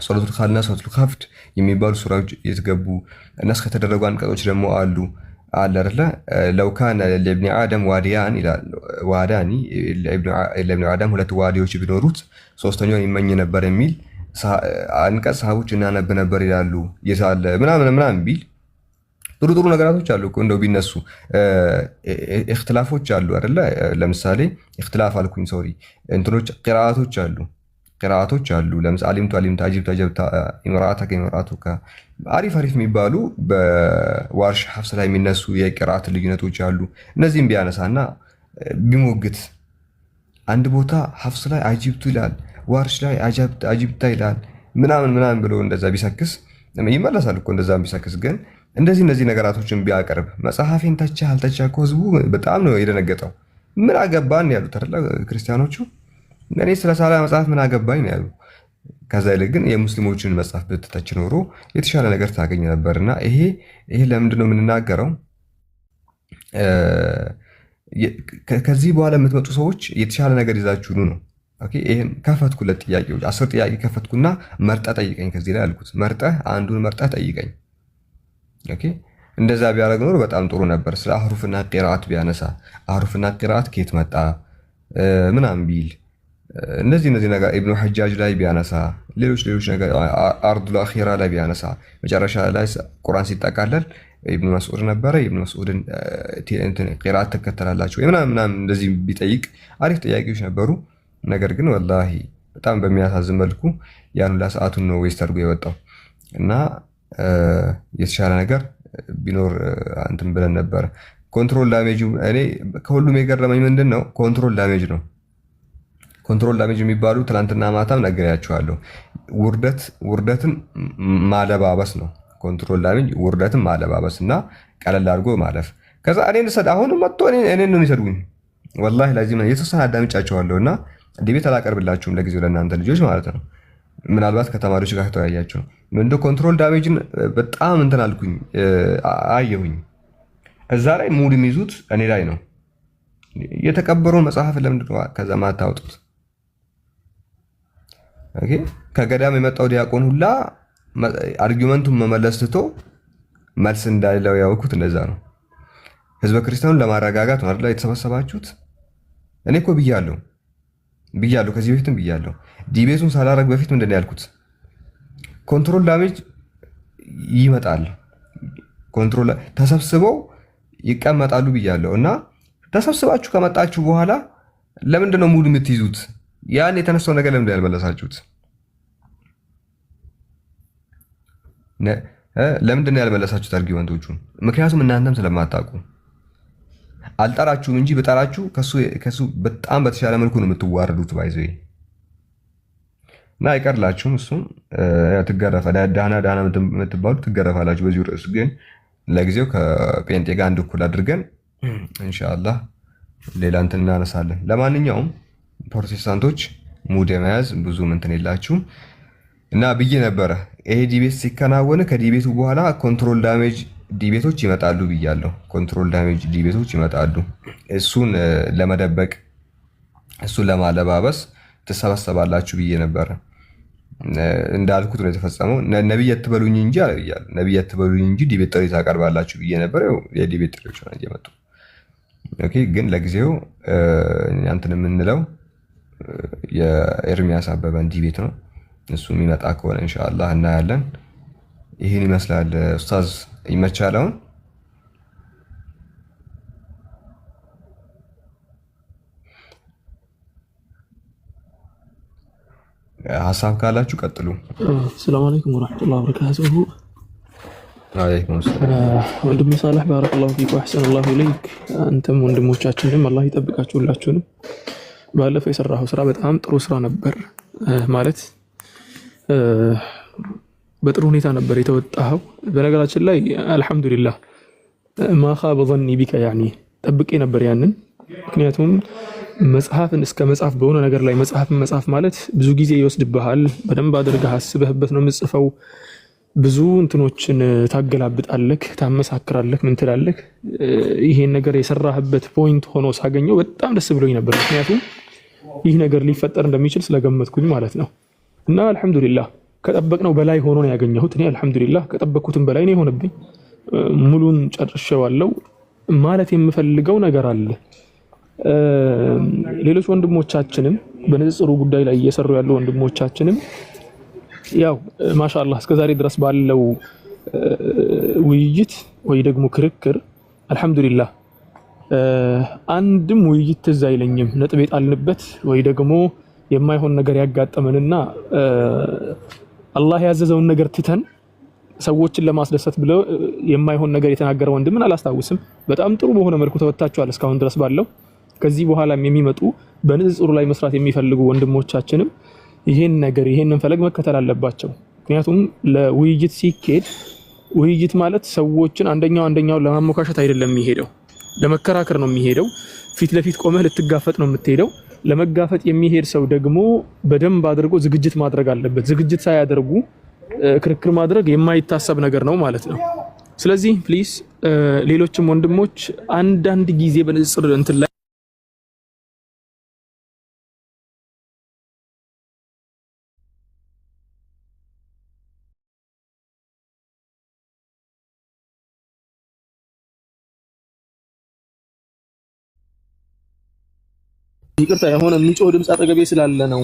ሱረቱል ኻልና ሱረቱል ኻፍድ የሚባሉ ሱራዎች የተገቡ እነሱ ከተደረጉ አንቀጾች ደግሞ አለ አይደለ? ለው ካነ ለኢብኒ አደም ዋዲያን ይላል። ዋዳኒ ለኢብኒ አደም 2 ዋዲዎች ቢኖሩት ሶስተኛውን ይመኝ ነበር የሚል አንቀጽ ሰሃቦች እናነብ ነበር ይላሉ። የሳለ ምናምን ቢል ጥሩ ነገራቶች አሉ እኮ እንደው ቢነሱ እክትላፎች አሉ አይደለ? ለምሳሌ እክትላፍ አልኩኝ ሶሪ እንትኖች ቂራአቶች አሉ። ለምሳሌ አሊምቱ አጅብታ ኢምራአተከ ኢምራአቱከ አሪፍ የሚባሉ በዋርሽ ሐፍስ ላይ የሚነሱ የቂራአት ልዩነቶች አሉ። እነዚህም ቢያነሳና ቢሞግት አንድ ቦታ ሐፍስ ላይ አጅብቱ ይላል፣ ዋርሽ ላይ አጅብታ ይላል ምናምን ብሎ እንደዛ ቢሰክስ ይመለሳል እኮ እንደዛም ቢሰክስ ግን እንደዚህ ነገራቶችን ቢያቀርብ መጽሐፌን ተቻ አልተቻ እኮ ህዝቡ በጣም ነው የደነገጠው። ምን አገባን ያሉት አይደለ ክርስቲያኖቹ። እኔ ስለ ሳላ መጽሐፍ ምን አገባኝ ነው ያሉ። ከዛ ይልቅ ግን የሙስሊሞችን መጽሐፍ ብትተች ኖሮ የተሻለ ነገር ታገኝ ነበርና ይሄ ለምንድን ነው የምንናገረው? ከዚህ በኋላ የምትመጡ ሰዎች የተሻለ ነገር ይዛችሁ ነው። ኦኬ ይሄን ከፈትኩለት ጥያቄዎች 10 ጥያቄ ከፈትኩና መርጠህ ጠይቀኝ ከዚህ ላይ አልኩት። አንዱን መርጠህ ጠይቀኝ። ኦኬ እንደዛ ቢያደርግ ኖሮ በጣም ጥሩ ነበር። ስለ አህሩፍና ቂራአት ቢያነሳ አህሩፍና ቂራአት ከየት መጣ ምናምን ቢል እነዚህ ነገር ኢብኑ ሐጃጅ ላይ ቢያነሳ ሌሎች ነገር አርዱል አኺራ ላይ ቢያነሳ መጨረሻ ላይ ቁርአን ሲጠቃለል ኢብኑ መስዑድ ነበረ ኢብኑ መስዑድን ቂራአት ተከተላላችሁ ምናምን እንደዚህ ቢጠይቅ አሪፍ ጥያቄዎች ነበሩ። ነገር ግን ወላሂ በጣም በሚያሳዝን መልኩ ያን ሁላ ሰዓቱን ነው ዌስት አድርጎ የወጣው። እና የተሻለ ነገር ቢኖር እንትን ብለን ነበር። ኮንትሮል ዳሜጅ እኔ ከሁሉም የገረመኝ ምንድን ነው ኮንትሮል ዳሜጅ ነው። ኮንትሮል ዳሜጅ የሚባሉ ትናንትና ማታም ነግሬያቸዋለሁ። ውርደትን ማለባበስ ነው። ኮንትሮል ዳሜጅ ውርደትን ማለባበስ እና ቀለል አድርጎ ማለፍ። ከዛ እኔን ሰድ አሁን መጥቶ እኔን ነው የሚሰድቡኝ። ወላሂ ለዚህ ነው የተወሰነ አዳምጫቸዋለሁ እና ዲቤት አላቀርብላችሁም ለጊዜው ለእናንተ ልጆች ማለት ነው። ምናልባት ከተማሪዎች ጋር ተወያያችሁ ነው። እንደ ኮንትሮል ዳሜጅን በጣም እንትን አልኩኝ አየሁኝ። እዛ ላይ ሙድ የሚይዙት እኔ ላይ ነው። የተቀበረውን መጽሐፍ ለምንድን ነው ከዛ ማታወጡት? ኦኬ ከገዳም የመጣው ዲያቆን ሁላ አርጊውመንቱን መመለስ ትቶ መልስ እንዳለው ያውኩት እንደዛ ነው። ህዝበ ክርስቲያኑን ለማረጋጋት ነው አይደል የተሰበሰባችሁት? እኔ እኮ ብያለሁ፣ ከዚህ በፊትም ብያለሁ። ዲቤቱን ሳላረግ በፊት ምንድን ነው ያልኩት? ኮንትሮል ዳሜጅ ይመጣል፣ ኮንትሮል ተሰብስበው ይቀመጣሉ ብያለሁ። እና ተሰብስባችሁ ከመጣችሁ በኋላ ለምንድን ነው ሙድ የምትይዙት? ያን የተነሳው ነገር ለምንድን ነው ያልመለሳችሁት? ለምንድን ነው ያልመለሳችሁት አርጊውመንቶቹን? ምክንያቱም እናንተም ስለማታውቁ አልጠራችሁም እንጂ በጠራችሁ ከሱ በጣም በተሻለ መልኩ ነው የምትዋረዱት። ባይዘ እና አይቀርላችሁም። እሱም ትገረፋ ዳህና የምትባሉ ትገረፋላችሁ። በዚሁ ርዕስ ግን ለጊዜው ከጴንጤ ጋር አንድ እኩል አድርገን ኢንሻአላህ ሌላ እንትን እናነሳለን። ለማንኛውም ፕሮቴስታንቶች ሙድ የመያዝ ብዙ እንትን የላችሁም እና ብዬ ነበረ። ይሄ ዲቤት ሲከናወን ከዲቤቱ በኋላ ኮንትሮል ዳሜጅ ዲቤቶች ይመጣሉ ብያለሁ። ኮንትሮል ዳሜጅ ዲቤቶች ይመጣሉ። እሱን ለመደበቅ እሱን ለማለባበስ ትሰበሰባላችሁ ብዬ ነበረ። እንዳልኩት ነው የተፈጸመው። ነብይ አትበሉኝ እንጂ አለብያለሁ። ነብይ አትበሉኝ እንጂ ዲቤት ጥሪ ታቀርባላችሁ ብዬ ነበር። የዲቤት ጥሪዎች ነው እየመጡ። ኦኬ ግን ለጊዜው እንትን የምንለው የኤርሚያስ አበበን ዲቤት ነው። እሱ የሚመጣ ከሆነ ኢንሻአላህ እናያለን። ይህን ይመስላል። ኡስታዝ ይመቻል። አሁን ሀሳብ ካላችሁ ቀጥሉ። ሰላም አለይኩም ወራህመቱላሂ ወበረካቱሁ። ወአለይኩም ሰላም ወንድሜ ሳላህ ባረከላሁ ፊክ ወአህሰነላሁ ኢለይክ። አንተም ወንድሞቻችንም አላህ ይጠብቃችሁ ሁላችሁንም። ባለፈው የሰራኸው ስራ በጣም ጥሩ ስራ ነበር። ማለት በጥሩ ሁኔታ ነበር የተወጣኸው። በነገራችን ላይ አልሐምዱሊላህ ማኻበ ظني ቢከ ያኒ ጠብቄ ነበር ያንን። ምክንያቱም መጽሐፍን እስከ መጽሐፍ በሆነ ነገር ላይ መጽሐፍን መጽሐፍ ማለት ብዙ ጊዜ ይወስድብሃል። በደንብ አድርገህ አስበህበት ነው የምጽፈው። ብዙ እንትኖችን ታገላብጣለህ፣ ታመሳክራለህ፣ ምን ትላለህ። ይሄን ነገር የሰራህበት ፖይንት ሆኖ ሳገኘው በጣም ደስ ብሎኝ ነበር። ምክንያቱም ይህ ነገር ሊፈጠር እንደሚችል ስለገመትኩኝ ማለት ነው። እና አልሐምዱሊላህ ከጠበቅነው በላይ ሆኖ ነው ያገኘሁት። እኔ አልሐምዱሊላህ ከጠበቅኩትም በላይ ነው የሆነብኝ። ሙሉን ጨርሼዋለሁ። ማለት የምፈልገው ነገር አለ። ሌሎች ወንድሞቻችንም በንጽጽሩ ጉዳይ ላይ እየሰሩ ያሉ ወንድሞቻችንም ያው ማሻአላህ እስከዛሬ ድረስ ባለው ውይይት ወይ ደግሞ ክርክር አልሐምዱሊላህ አንድም ውይይት ትዝ አይለኝም ነጥብ የጣልንበት ወይ ደግሞ የማይሆን ነገር ያጋጠመንና አላህ ያዘዘውን ነገር ትተን ሰዎችን ለማስደሰት ብለው የማይሆን ነገር የተናገረ ወንድምን አላስታውስም። በጣም ጥሩ በሆነ መልኩ ተወጣጣችኋል እስካሁን ድረስ ባለው። ከዚህ በኋላም የሚመጡ በንጽጽሩ ላይ መስራት የሚፈልጉ ወንድሞቻችንም ይሄን ነገር ይሄንን ፈለግ መከተል አለባቸው። ምክንያቱም ለውይይት ሲኬድ ውይይት ማለት ሰዎችን አንደኛው ለማሞካሸት አይደለም የሚሄደው፣ ለመከራከር ነው የሚሄደው። ፊት ለፊት ቆመህ ልትጋፈጥ ነው የምትሄደው። ለመጋፈጥ የሚሄድ ሰው ደግሞ በደንብ አድርጎ ዝግጅት ማድረግ አለበት። ዝግጅት ሳያደርጉ ክርክር ማድረግ የማይታሰብ ነገር ነው ማለት ነው። ስለዚህ ፕሊስ ሌሎችም ወንድሞች አንዳንድ ጊዜ በንጽጽር እንትን ላይ ይቅርታ የሆነ የሚጮህ ድምጽ አጠገቤ ስላለ ነው።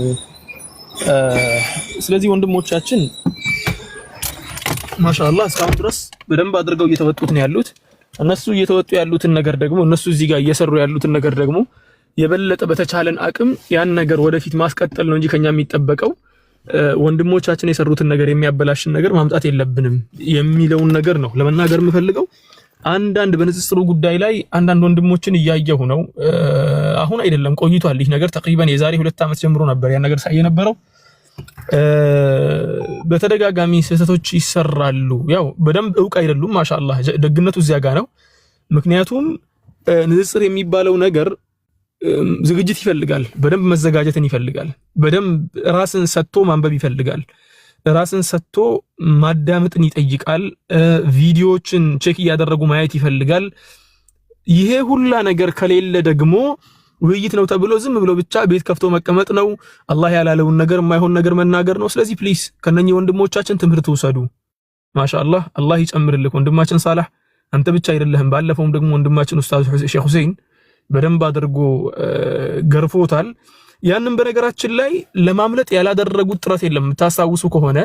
ስለዚህ ወንድሞቻችን ማሻአላህ እስካሁን ድረስ በደንብ አድርገው እየተወጡት ነው ያሉት። እነሱ እየተወጡ ያሉትን ነገር ደግሞ እነሱ እዚህ ጋር እየሰሩ ያሉትን ነገር ደግሞ የበለጠ በተቻለን አቅም ያን ነገር ወደፊት ማስቀጠል ነው እንጂ ከኛ የሚጠበቀው ወንድሞቻችን የሰሩትን ነገር የሚያበላሽን ነገር ማምጣት የለብንም የሚለውን ነገር ነው ለመናገር የምፈልገው። አንዳንድ በንጽጽሩ ጉዳይ ላይ አንዳንድ ወንድሞችን እያየሁ ነው። አሁን አይደለም ቆይቷል። ይህ ነገር ተቅሪበን የዛሬ 2 ዓመት ጀምሮ ነበር ያን ነገር ሳይ የነበረው። በተደጋጋሚ ስህተቶች ይሰራሉ። ያው በደንብ ዕውቅ አይደሉም። ማሻአላህ ደግነቱ እዚያ ጋር ነው። ምክንያቱም ንጽጽር የሚባለው ነገር ዝግጅት ይፈልጋል፣ በደንብ መዘጋጀትን ይፈልጋል፣ በደንብ ራስን ሰጥቶ ማንበብ ይፈልጋል፣ ራስን ሰጥቶ ማዳመጥን ይጠይቃል፣ ቪዲዮዎችን ቼክ እያደረጉ ማየት ይፈልጋል። ይሄ ሁላ ነገር ከሌለ ደግሞ ውይይት ነው ተብሎ ዝም ብሎ ብቻ ቤት ከፍቶ መቀመጥ ነው። አላህ ያላለውን ነገር የማይሆን ነገር መናገር ነው። ስለዚህ ፕሊስ ከነኚህ ወንድሞቻችን ትምህርት ውሰዱ። ማሻአላህ አላህ ይጨምርልህ ወንድማችን ሳላህ፣ አንተ ብቻ አይደለህም። ባለፈውም ደግሞ ወንድማችን ኡስታዝ ሼክ ሁሴን በደንብ አድርጎ ገርፎታል። ያንን በነገራችን ላይ ለማምለጥ ያላደረጉት ጥረት የለም። ታሳውሱ ከሆነ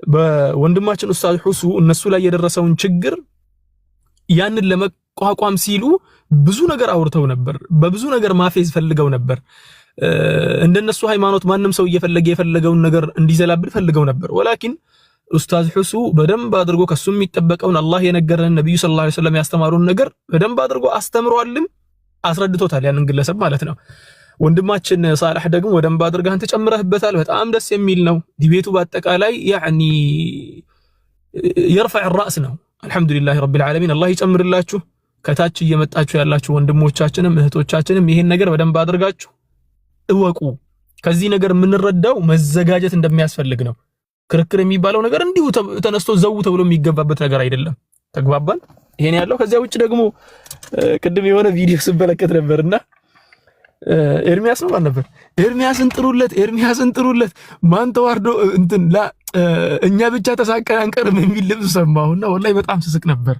በወንድማችን ኡስታዝ ሁሱ እነሱ ላይ የደረሰውን ችግር ያንን ለመቋቋም ሲሉ ብዙ ነገር አውርተው ነበር። በብዙ ነገር ማፌዝ ፈልገው ነበር። እንደነሱ ሃይማኖት ማንም ሰው እየፈለገ የፈለገውን ነገር እንዲዘላብል ፈልገው ነበር። ወላኪን ኡስታዝ ሁሱ በደንብ አድርጎ ከሱ የሚጠበቀውን አላህ የነገረን ነብዩ ሰለላሁ ዐለይሂ ወሰለም ያስተማሩን ነገር በደንብ አድርጎ አስተምሯልም አስረድቶታል። ያንን ግለሰብ ማለት ነው። ወንድማችን ሳላህ ደግሞ በደንብ አድርገህ አንተ ጨምረህበታል። በጣም ደስ የሚል ነው። ዲቤቱ በአጠቃላይ ያኒ يرفع الراس ነው። አልহামዱሊላህ ረቢል ዓለሚን። አላህ ይጨምርላችሁ። ከታች እየመጣችሁ ያላችሁ ወንድሞቻችንም እህቶቻችንም ይሄን ነገር በደንብ አድርጋችሁ እወቁ። ከዚህ ነገር የምንረዳው መዘጋጀት እንደሚያስፈልግ ነው። ክርክር የሚባለው ነገር እንዲሁ ተነስቶ ዘው ተብሎ የሚገባበት ነገር አይደለም። ተግባባን? ይሄን ያለው። ከዚያ ውጭ ደግሞ ቅድም የሆነ ቪዲዮ ስመለከት ነበርና ኤርሚያስ ነው ነበር ኤርሚያስን ጥሩለት ማን ተዋርዶ እንትን ላ እኛ ብቻ ተሳቀን አንቀርም የሚል ልብስ ሰማሁና ወላሂ በጣም ስስቅ ነበር።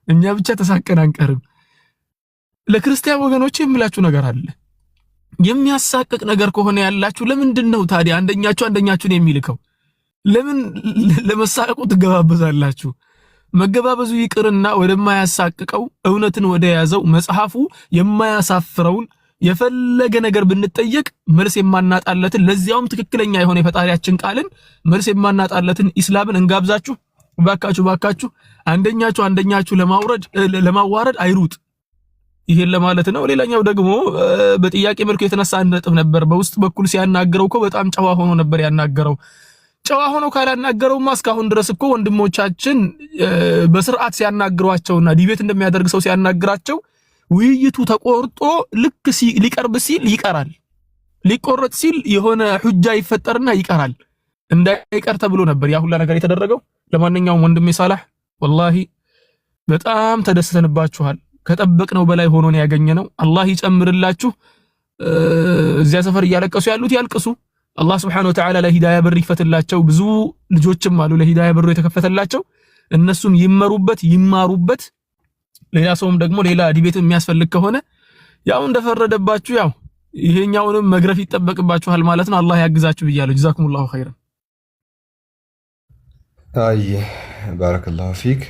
እኛ ብቻ ተሳቀን አንቀርም። ለክርስቲያን ወገኖች የምላችሁ ነገር አለ። የሚያሳቅቅ ነገር ከሆነ ያላችሁ ለምንድን ነው ታዲያ አንደኛችሁን የሚልከው? ለምን ለመሳቀቁ ትገባበዛላችሁ? መገባበዙ ይቅርና ወደማያሳቅቀው እውነትን ወደ ያዘው መጽሐፉ የማያሳፍረውን የፈለገ ነገር ብንጠየቅ መልስ የማናጣለትን ለዚያውም ትክክለኛ የሆነ የፈጣሪያችን ቃልን መልስ የማናጣለትን ኢስላምን እንጋብዛችሁ። ባካችሁ አንደኛችሁ ለማዋረድ አይሩጥ። ይሄን ለማለት ነው። ሌላኛው ደግሞ በጥያቄ መልኩ የተነሳ አንድ ነጥብ ነበር። በውስጥ በኩል ሲያናገረው እኮ በጣም ጨዋ ሆኖ ነበር ያናገረው። ጨዋ ሆኖ ካላናገረውማ እስካሁን ድረስ እኮ ወንድሞቻችን በስርዓት ሲያናግሯቸውና ዲቤት እንደሚያደርግ ሰው ሲያናግራቸው ውይይቱ ተቆርጦ ልክ ሊቀርብ ሲል ይቀራል። ሊቆረጥ ሲል የሆነ ሁጃ ይፈጠርና ይቀራል። እንዳይቀር ተብሎ ነበር ያ ሁላ ነገር የተደረገው። ለማንኛውም ወንድሜ ሳላህ ወላሂ በጣም ተደስተንባችኋል። ከጠበቅነው በላይ ሆኖ ነው ያገኘነው። አላህ ይጨምርላችሁ። እዚያ ሰፈር እያለቀሱ ያሉት ያልቅሱ። አላህ Subhanahu Wa Ta'ala ለሂዳያ በር ይክፈትላቸው። ብዙ ልጆችም አሉ ለሂዳያ በሩ የተከፈተላቸው። እነሱም ይመሩበት ይማሩበት። ሌላ ሰውም ደግሞ ሌላ ዲቤት የሚያስፈልግ ከሆነ ያው እንደፈረደባችሁ ያው ይሄኛውንም መግረፍ ይጠበቅባችኋል ማለት ነው። አላህ ያግዛችሁ ብያለሁ። ጀዛኩሙላሁ ኸይረን። አይ ባረከላሁ ፊክ።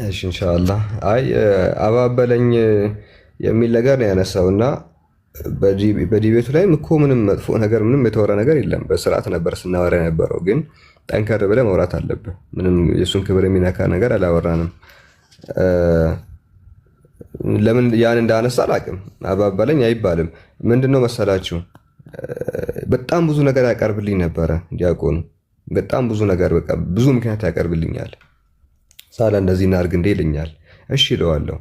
እሺ ኢንሻአላህ። አይ አባበለኝ የሚል ነገር ነው ያነሳውና በዲቤቱ ላይም እኮ ምንም መጥፎ ነገር ምንም የተወራ ነገር የለም። በስርዓት ነበር ስናወራ የነበረው። ግን ጠንከር ብለህ መውራት አለብህ። ምንም የሱን ክብር የሚነካ ነገር አላወራንም። ለምን ያን እንዳነሳ አላውቅም። አባባለኝ አይባልም። ምንድነው መሰላችሁ በጣም ብዙ ነገር ያቀርብልኝ ነበረ ዲያቆኑ። በጣም ብዙ ነገር በቃ ብዙ ምክንያት ያቀርብልኛል። ሳላ እንደዚህ እናርግ እንደ ይልኛል። እሺ እለዋለሁ።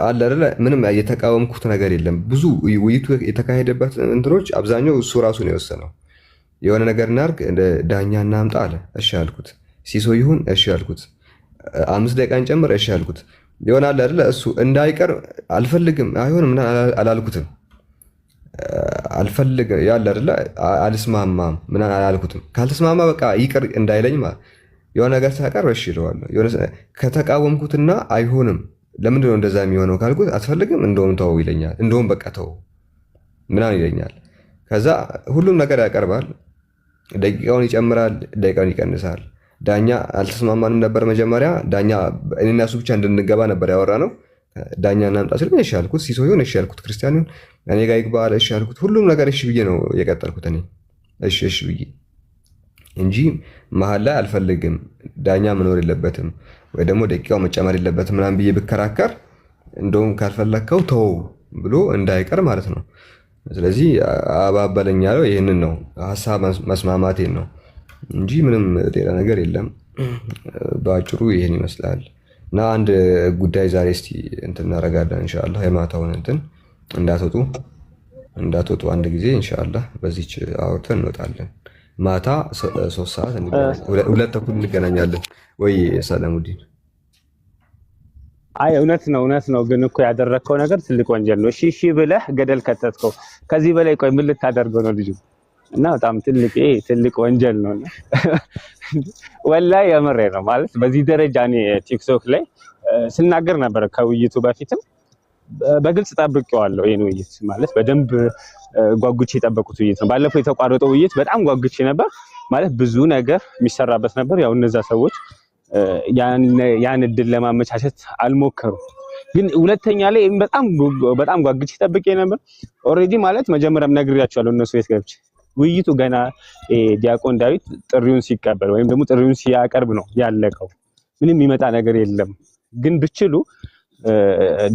አለ አይደለ ምንም የተቃወምኩት ነገር የለም። ብዙ ውይይቱ የተካሄደበት እንትኖች አብዛኛው እሱ ራሱ ነው የወሰነው። የሆነ ነገር እናርግ ዳኛ እናምጣ አለ። እሺ አልኩት። ሲሶ ይሁን እሺ አልኩት። 5 ደቂቃ እንጨምር እሺ አልኩት። ይሆናል አይደለ እሱ እንዳይቀር አልፈልግም አይሆንም አላልኩትም። አልፈልግም ያለ አይደለ አልስማማም ምን አላልኩትም። ካልተስማማ በቃ ይቅር እንዳይለኝ ማለት የሆነ ነገር ተቀር እሺ እለዋለሁ። የሆነ ከተቃወምኩትና አይሆንም ለምንድን ነው እንደዛ የሚሆነው ካልኩት አትፈልግም እንደውም ተው ይለኛል። እንደውም በቃ ተው ምናምን ይለኛል። ከዛ ሁሉም ነገር ያቀርባል። ደቂቃውን ይጨምራል፣ ደቂቃውን ይቀንሳል። ዳኛ አልተስማማንም ነበር መጀመሪያ። ዳኛ እኔና እሱ ብቻ እንድንገባ ነበር ያወራነው። ዳኛ እናምጣ ሲል እሺ አልኩት። ሲሶ ይሁን እሺ አልኩት። ክርስቲያን ይሁን እኔ ጋር ይግባ አለ እሺ አልኩት። ሁሉም ነገር እሺ ብዬ ነው የቀጠልኩት እኔ። እሺ ብዬ እንጂ መሀል ላይ አልፈልግም ዳኛ መኖር የለበትም ወይ ደግሞ ደቂቃው መጨመር የለበትም ምናምን ብዬ ብከራከር እንደውም ካልፈለከው ተው ብሎ እንዳይቀር ማለት ነው። ስለዚህ አባበለኝ ያለው ይህንን ነው፣ ሀሳብ መስማማቴን ነው እንጂ ምንም ሌላ ነገር የለም። በአጭሩ ይህን ይመስላል። እና አንድ ጉዳይ ዛሬ እስቲ እንትን እናደርጋለን ኢንሻአላህ። የማታውን እንትን እንዳትወጡ አንድ ጊዜ ኢንሻአላህ በዚች አውርተን እንወጣለን። ማታ 3 ሰዓት ሁለት ተኩል እንገናኛለን ወይ ሰላሙዲን? አይ እውነት ነው። ግን እኮ ያደረከው ነገር ትልቅ ወንጀል ነው። እሺ ብለህ ገደል ከተትከው። ከዚህ በላይ ቆይ ምን ልታደርገው ነው ልጁ? እና በጣም ትልቅ ወንጀል ነው። ወላሂ የምሬ ነው ማለት በዚህ ደረጃ እኔ ቲክቶክ ላይ ስናገር ነበር ከውይይቱ በፊትም በግልጽ ጠብቄዋለሁ። ይሄን ውይይት ማለት በደንብ ጓጉቼ የጠበቁት ውይይት ነው። ባለፈው የተቋረጠው ውይይት በጣም ጓጉቼ ነበር ማለት ብዙ ነገር የሚሰራበት ነበር። ያው እነዛ ሰዎች ያን እድል ለማመቻቸት አልሞከሩ። ግን ሁለተኛ ላይ በጣም ጓጉቼ ጠብቄ ነበር። ኦሬዲ ማለት መጀመሪያም ነግሬያቸዋለሁ እነሱ ቤት ገብቼ ውይይቱ ገና ዲያቆን ዳዊት ጥሪውን ሲቀበል ወይም ደግሞ ጥሪውን ሲያቀርብ ነው ያለቀው። ምንም የሚመጣ ነገር የለም። ግን ብችሉ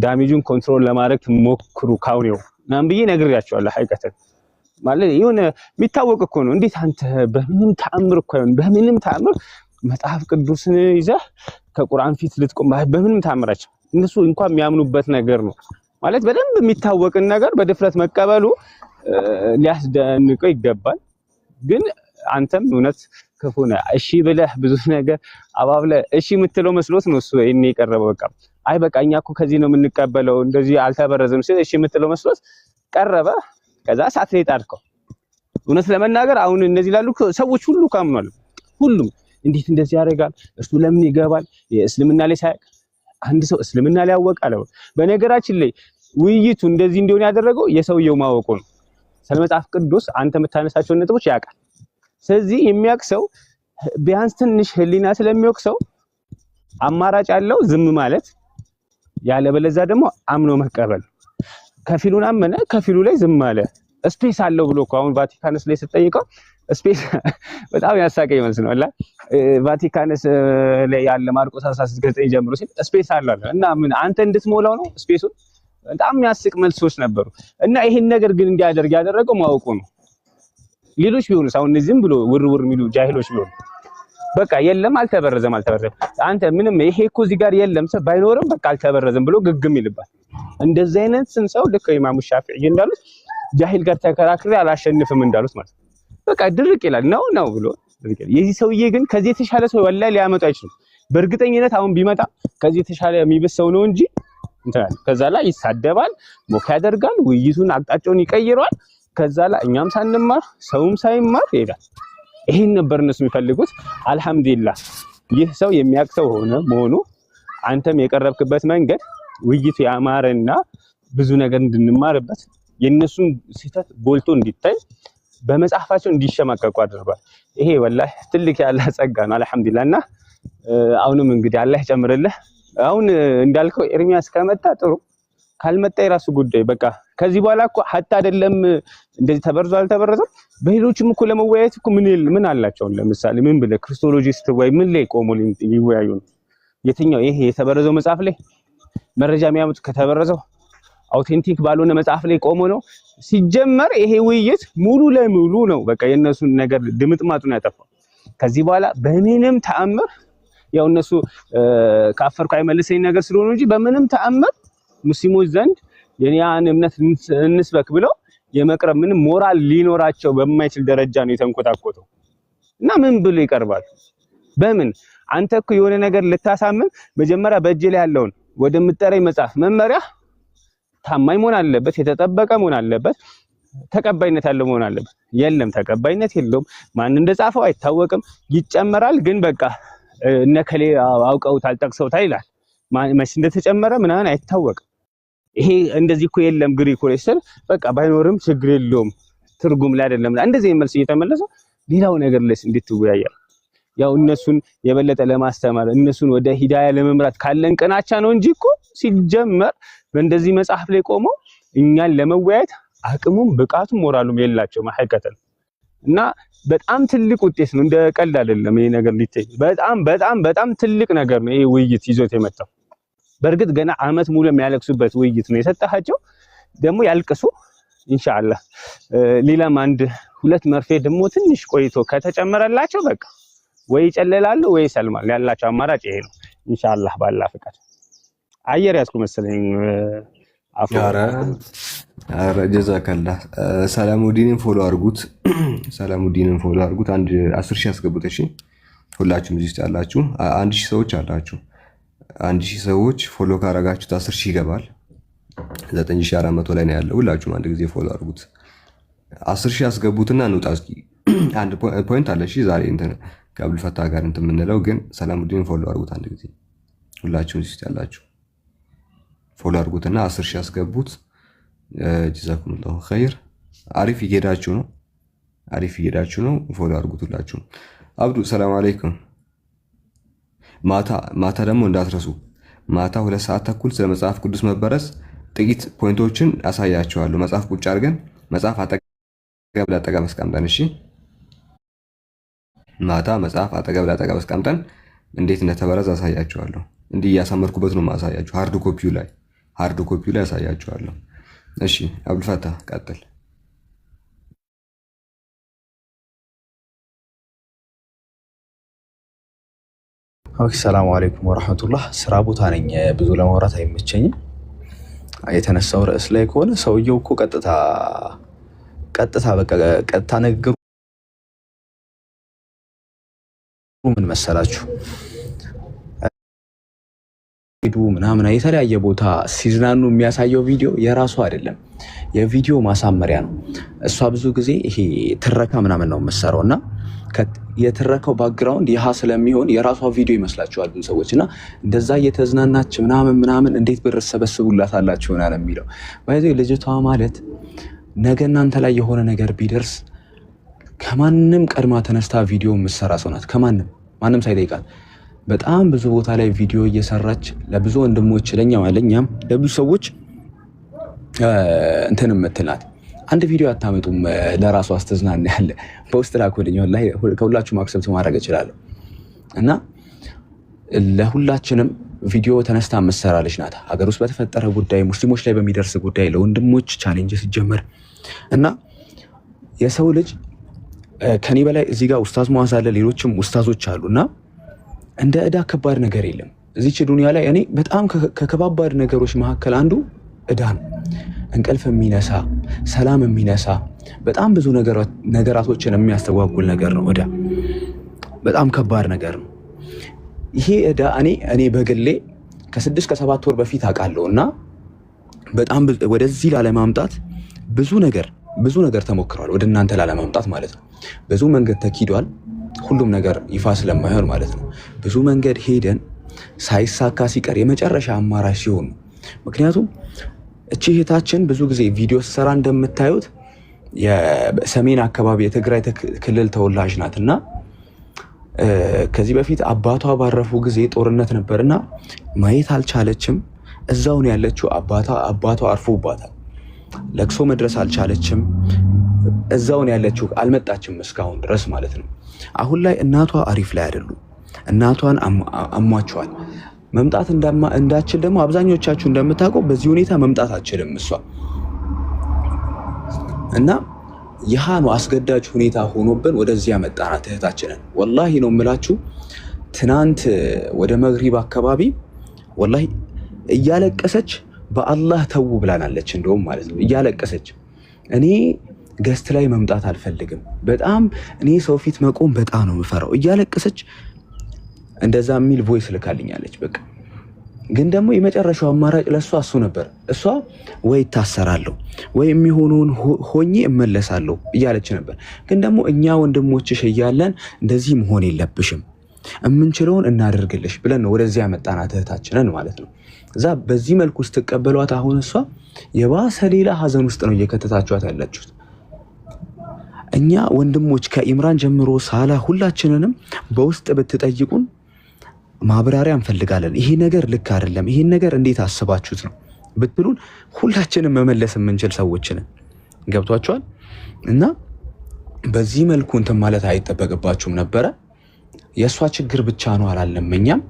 ዳሜጁን ኮንትሮል ለማድረግ ሞክሩ ካውኔው ምናምን ብዬ ነግሬያቸዋለሁ። ሀይቀተን ማለት የሆነ የሚታወቅ እኮ ነው። እንዴት አንተ በምንም ተአምር መጽሐፍ ቅዱስን ይዘህ ከቁርአን ፊት ልትቆም በምንም ተአምራቸው እነሱ እንኳን የሚያምኑበት ነገር ነው ማለት በደንብ የሚታወቅን ነገር በድፍረት መቀበሉ ሊያስደንቀው ይገባል። ግን አንተም እውነት ክፉ ነህ። እሺ ብለህ ብዙ ነገር አባብለህ እሺ የምትለው መስሎት ነው እሱ እኔ የቀረበው። በቃ አይ በቃ እኛ እኮ ከዚህ ነው የምንቀበለው እንደዚህ አልተበረዘም ሲል እሺ የምትለው መስሎት ቀረበ። ከዛ ሳት ላይ ጣድከው። እውነት ለመናገር አሁን እነዚህ ላሉ ሰዎች ሁሉ ካምኗል። ሁሉም እንዴት እንደዚህ ያደርጋል እሱ ለምን ይገባል የእስልምና ላይ ሳይቅ አንድ ሰው እስልምና ላይ ያወቃል። በነገራችን ላይ ውይይቱ እንደዚህ እንዲሆን ያደረገው የሰውየው ማወቁ ነው። ስለመጽሐፍ ቅዱስ አንተ የምታነሳቸውን ነጥቦች ያውቃል። ስለዚህ የሚያውቅ ሰው ቢያንስ ትንሽ ህሊና ስለሚወቅ ሰው አማራጭ ያለው ዝም ማለት ያለበለዚያ ደግሞ አምኖ መቀበል። ከፊሉን አመነ ከፊሉ ላይ ዝም አለ። ስፔስ አለው ብሎ እኮ አሁን ቫቲካንስ ላይ ስትጠይቀው ስፔስ በጣም ያሳቀኝ ይመስላል። ቫቲካንስ ላይ ያለ ማርቆስ 16:9 ጀምሮ ሲል ስፔስ አለው እና ምን አንተ እንድትሞላው ነው ስፔሱን። በጣም የሚያስቅ መልሶች ነበሩ። እና ይሄን ነገር ግን እንዲያደርግ ያደረገው ማወቁ ነው። ሌሎች ቢሆኑ ሳው እነዚህም ብሎ ውርውር የሚሉ ጃሂሎች ቢሆኑ በቃ የለም አልተበረዘም አንተ ምንም ይሄ እኮ እዚህ ጋር የለም ሰው ባይኖርም በቃ አልተበረዘም ብሎ ግግም ይልባል። እንደዚህ አይነት ሰው ልክ ኢማሙ ሻፊዒ እንዳሉት ጃሂል ጋር ተከራክሬ አላሸንፍም እንዳሉት ማለት በቃ ድርቅ ይላል ነው ብሎ የዚህ ሰውዬ ግን ከዚህ የተሻለ ሰው ወላሂ ሊያመጣ አይችልም። በእርግጠኝነት አሁን ቢመጣ ከዚህ የተሻለ የሚብስ ሰው ነው እንጂ እንታል ከዛ ላይ ይሳደባል፣ ሞካ ያደርጋል፣ ውይይቱን አቅጣጫውን ይቀይራል። ከዛ ላይ እኛም ሳንማር ሰውም ሳይማር ይሄዳል። ይሄን ነበር እነሱ የሚፈልጉት። አልহামዱሊላህ ይህ ሰው የሚያውቅ ሰው መሆኑ አንተም የቀረብክበት መንገድ ውይይቱ ያማረና ብዙ ነገር እንድንማርበት የነሱን ስህተት ጎልቶ እንዲታይ በመጽሐፋቸው እንዲሸማቀቁ አድርጓል። ይሄ ወላሂ ትልቅ ያለ ጸጋ ነው። አልহামዱሊላህ እና አሁንም እንግዲህ አላህ ይጨምርልህ። አሁን እንዳልከው ኤርሚያስ ከመጣ ጥሩ፣ ካልመጣ የራሱ ጉዳይ። በቃ ከዚህ በኋላ እኮ ሐታ አይደለም እንደዚህ ተበርዞ አልተበረዘም በሌሎችም እኮ ለመወያየት እኮ ምን አላቸው? ለምሳሌ ምን ብለ ክርስቶሎጂስት ወይ ምን ላይ ቆሞ ሊወያዩ ነው? የትኛው ይሄ የተበረዘው መጽሐፍ ላይ መረጃ የሚያመጡ ከተበረዘው አውቴንቲክ ባልሆነ መጽሐፍ ላይ ቆሞ ነው? ሲጀመር ይሄ ውይይት ሙሉ ለሙሉ ነው በቃ የነሱን ነገር ድምጥማጡን ያጠፋው። ከዚህ በኋላ በምንም ተአምር ያው እነሱ ካፈርኩ አይመልሰኝ ነገር ስለሆነ እንጂ በምንም ተአምር ሙስሊሞች ዘንድ የኒያን እምነት እንስበክ ብለው የመቅረብ ምንም ሞራል ሊኖራቸው በማይችል ደረጃ ነው የተንቆጣቆተው። እና ምን ብሎ ይቀርባል? በምን አንተ እኮ የሆነ ነገር ልታሳምን መጀመሪያ በእጅ ላይ ያለውን ወደምትጠራኝ መጽሐፍ መመሪያ ታማኝ መሆን አለበት፣ የተጠበቀ መሆን አለበት፣ ተቀባይነት ያለው መሆን አለበት። የለም ተቀባይነት የለውም። ማን እንደጻፈው አይታወቅም። ይጨመራል ግን በቃ እነከሌ አውቀውታል ጠቅሰውታል ይላል። ማን እንደተጨመረ ምናምን አይታወቅም። ይሄ እንደዚህ እኮ የለም ግሪክ ላይ ስል በቃ ባይኖርም ችግር የለውም ትርጉም ላይ አይደለም እንደዚህ መልስ እየተመለሰ ሌላው ነገር ላይ እንዴት ትወያያል? ያው እነሱን የበለጠ ለማስተማር እነሱን ወደ ሂዳያ ለመምራት ካለን ቅናቻ ነው እንጂ እኮ ሲጀመር በእንደዚህ መጽሐፍ ላይ ቆመው እኛን ለመወያየት አቅሙም ብቃቱም ሞራሉም የላቸውም። ሐቂቀተን እና በጣም ትልቅ ውጤት ነው። እንደ ቀልድ አይደለም ይሄ ነገር ሊታይ በጣም በጣም በጣም ትልቅ ነገር ነው። ይሄ ውይይት ይዞት የመጣው በእርግጥ ገና አመት ሙሉ የሚያለቅሱበት ውይይት ነው የሰጣቸው። ደግሞ ያልቅሱ ኢንሻአላህ። ሌላም አንድ ሁለት መርፌ ደግሞ ትንሽ ቆይቶ ከተጨመረላቸው በቃ ወይ ይጨለላሉ ወይ ይሰልማሉ። ያላቸው አማራጭ ይሄ ነው ኢንሻአላህ ባላህ ፍቃድ። አየር ያዝኩ መሰለኝ። አረ ጀዛከላህ። ሰላሙዲንን ፎሎ አድርጉት። ሰላሙዲንን ፎሎ አድርጉት። አንድ 10 ሺህ አስገቡት። እሺ ሁላችሁም እዚህ ውስጥ ያላችሁ 1000 ሰዎች አላችሁ። 1000 ሰዎች ፎሎ ካረጋችሁት 10 ሺህ ይገባል። 9400 ላይ ነው ያለው። ሁላችሁም አንድ ጊዜ ፎሎ አድርጉት። 10 ሺህ አስገቡትና እንውጣ እስኪ። አንድ ፖይንት አለ። እሺ ዛሬ እንትን ከአብዱል ፈታህ ጋር እንትን የምንለው ግን ሰላሙዲንን ፎሎ አድርጉት አንድ ጊዜ። ሁላችሁም እዚህ ውስጥ ያላችሁ ፎሎ አድርጉትና 10 ሺህ አስገቡት። ጀዛኩሙላሁ ኸይር። አሪፍ እየሄዳችሁ ነው። አሪፍ እየሄዳችሁ ነው። ፎሎ አድርጉት ሁላችሁም። አብዱ ሰላም አለይኩም። ማታ ደግሞ እንዳትረሱ። ማታ 2 ሰዓት ተኩል ስለ መጽሐፍ ቅዱስ መበረስ ጥቂት ፖይንቶችን አሳያችኋለሁ። መጽሐፍ ቁጭ አድርገን መጽሐፍ አጠገብ ለአጠገብ አስቀምጠን እሺ። ማታ መጽሐፍ አጠገብ ለአጠገብ አስቀምጠን እንዴት እንደተበረዘ አሳያችኋለሁ። እንዲህ እያሳመርኩበት ነው ማሳያችሁ። ሃርድ ኮፒው ላይ አሳያችኋለሁ። እሺ አብዱል ፈታህ ቀጥል። ኦኬ ሰላም አለይኩም ወራህመቱላህ። ስራ ቦታ ነኝ፣ ብዙ ለማውራት አይመቸኝም። የተነሳው ርዕስ ላይ ከሆነ ሰውየው እኮ ቀጥታ ንግግሩ ምን መሰላችሁ? ሄዱ ምናምን የተለያየ ቦታ ሲዝናኑ የሚያሳየው ቪዲዮ የራሱ አይደለም፣ የቪዲዮ ማሳመሪያ ነው። እሷ ብዙ ጊዜ ይሄ ትረካ ምናምን ነው የምትሰራው እና የትረካው ባክግራውንድ ይሃ ስለሚሆን የራሷ ቪዲዮ ይመስላችኋል ብዙ ሰዎች እና እንደዛ እየተዝናናች ምናምን እንዴት ብር ሰበስቡላታላችሁ ምናምን የሚለው ባይዘ ልጅቷ ማለት ነገ እናንተ ላይ የሆነ ነገር ቢደርስ ከማንም ቀድማ ተነስታ ቪዲዮ የምትሰራ ሰው ናት። ማንም ሳይጠይቃት በጣም ብዙ ቦታ ላይ ቪዲዮ እየሰራች ለብዙ ወንድሞች ለኛም ለብዙ ሰዎች እንትን የምትላት አንድ ቪዲዮ አታመጡም። ለራሱ አስተዝናና ያለ በውስጥ ላኮልኝ ወላሂ ከሁላችሁም አክሰፕት ማድረግ እችላለሁ እና ለሁላችንም ቪዲዮ ተነስታ የምትሰራ ልጅ ናት። ሀገር ውስጥ በተፈጠረ ጉዳይ፣ ሙስሊሞች ላይ በሚደርስ ጉዳይ፣ ለወንድሞች ቻሌንጅ ሲጀመር እና የሰው ልጅ ከኔ በላይ እዚህ ጋር ኡስታዝ መዋዝ አለ፣ ሌሎችም ኡስታዞች አሉና እንደ ዕዳ ከባድ ነገር የለም እዚች ዱንያ ላይ። እኔ በጣም ከከባባድ ነገሮች መካከል አንዱ ዕዳ ነው። እንቅልፍ የሚነሳ ሰላም የሚነሳ በጣም ብዙ ነገራቶችን የሚያስተጓጉል ነገር ነው ዕዳ። በጣም ከባድ ነገር ነው ይሄ ዕዳ። እኔ በግሌ ከ6 ከ7 ወር በፊት አውቃለሁ እና በጣም ወደዚህ ላለማምጣት ብዙ ነገር ተሞክሯል። ወደ እናንተ ላለማምጣት ማለት ነው። ብዙ መንገድ ተኪዷል። ሁሉም ነገር ይፋ ስለማይሆን ማለት ነው። ብዙ መንገድ ሄደን ሳይሳካ ሲቀር የመጨረሻ አማራጭ ሲሆን ነው። ምክንያቱም እቺ እህታችን ብዙ ጊዜ ቪዲዮ ሰራ እንደምታዩት የሰሜን አካባቢ የትግራይ ክልል ተወላጅ ናትና ከዚህ በፊት አባቷ ባረፉ ጊዜ ጦርነት ነበርና ማየት አልቻለችም። እዛው ነው ያለችው። አባቷ አርፎባታል። ለቅሶ መድረስ አልቻለችም። እዛው ነው ያለችው። አልመጣችም እስካሁን ድረስ ማለት ነው። አሁን ላይ እናቷ አሪፍ ላይ አይደሉም። እናቷን አሟቸዋል። መምጣት እንዳችል ደግሞ አብዛኞቻችሁ እንደምታውቀው በዚህ ሁኔታ መምጣት አችልም እሷ እና ይሃ ነው አስገዳጅ ሁኔታ ሆኖብን ወደዚህ ያመጣናት እህታችንን። ወላሂ ነው የምላችሁ። ትናንት ወደ መግሪብ አካባቢ ወላሂ እያለቀሰች በአላህ ተው ብላናለች። እንደውም ማለት ነው እያለቀሰች እኔ ገስት ላይ መምጣት አልፈልግም፣ በጣም እኔ ሰው ፊት መቆም በጣም ነው የምፈራው እያለቀሰች እንደዛ የሚል ቮይስ ልካልኛለች። በቃ ግን ደግሞ የመጨረሻው አማራጭ ለሷ እሱ ነበር። እሷ ወይ ታሰራለሁ ወይ የሚሆነውን ሆኜ እመለሳለሁ እያለች ነበር። ግን ደግሞ እኛ ወንድሞችሽ እያለን እንደዚህ መሆን የለብሽም የምንችለውን እናደርግልሽ ብለን ነው ወደዚህ ያመጣናት እህታችንን ማለት ነው። እዛ በዚህ መልኩ ስትቀበሏት አሁን እሷ የባሰ ሌላ ሀዘን ውስጥ ነው እየከተታችኋት ያላችሁት። እኛ ወንድሞች ከኢምራን ጀምሮ ሳላ ሁላችንንም በውስጥ ብትጠይቁን ማብራሪያ እንፈልጋለን። ይሄ ነገር ልክ አይደለም፣ ይሄን ነገር እንዴት አስባችሁት ነው ብትሉን ሁላችንም መመለስ የምንችል ሰዎች ነን። ገብቷችኋል? እና በዚህ መልኩ እንትን ማለት አይጠበቅባችሁም ነበረ። የእሷ ችግር ብቻ ነው አላለም። እኛም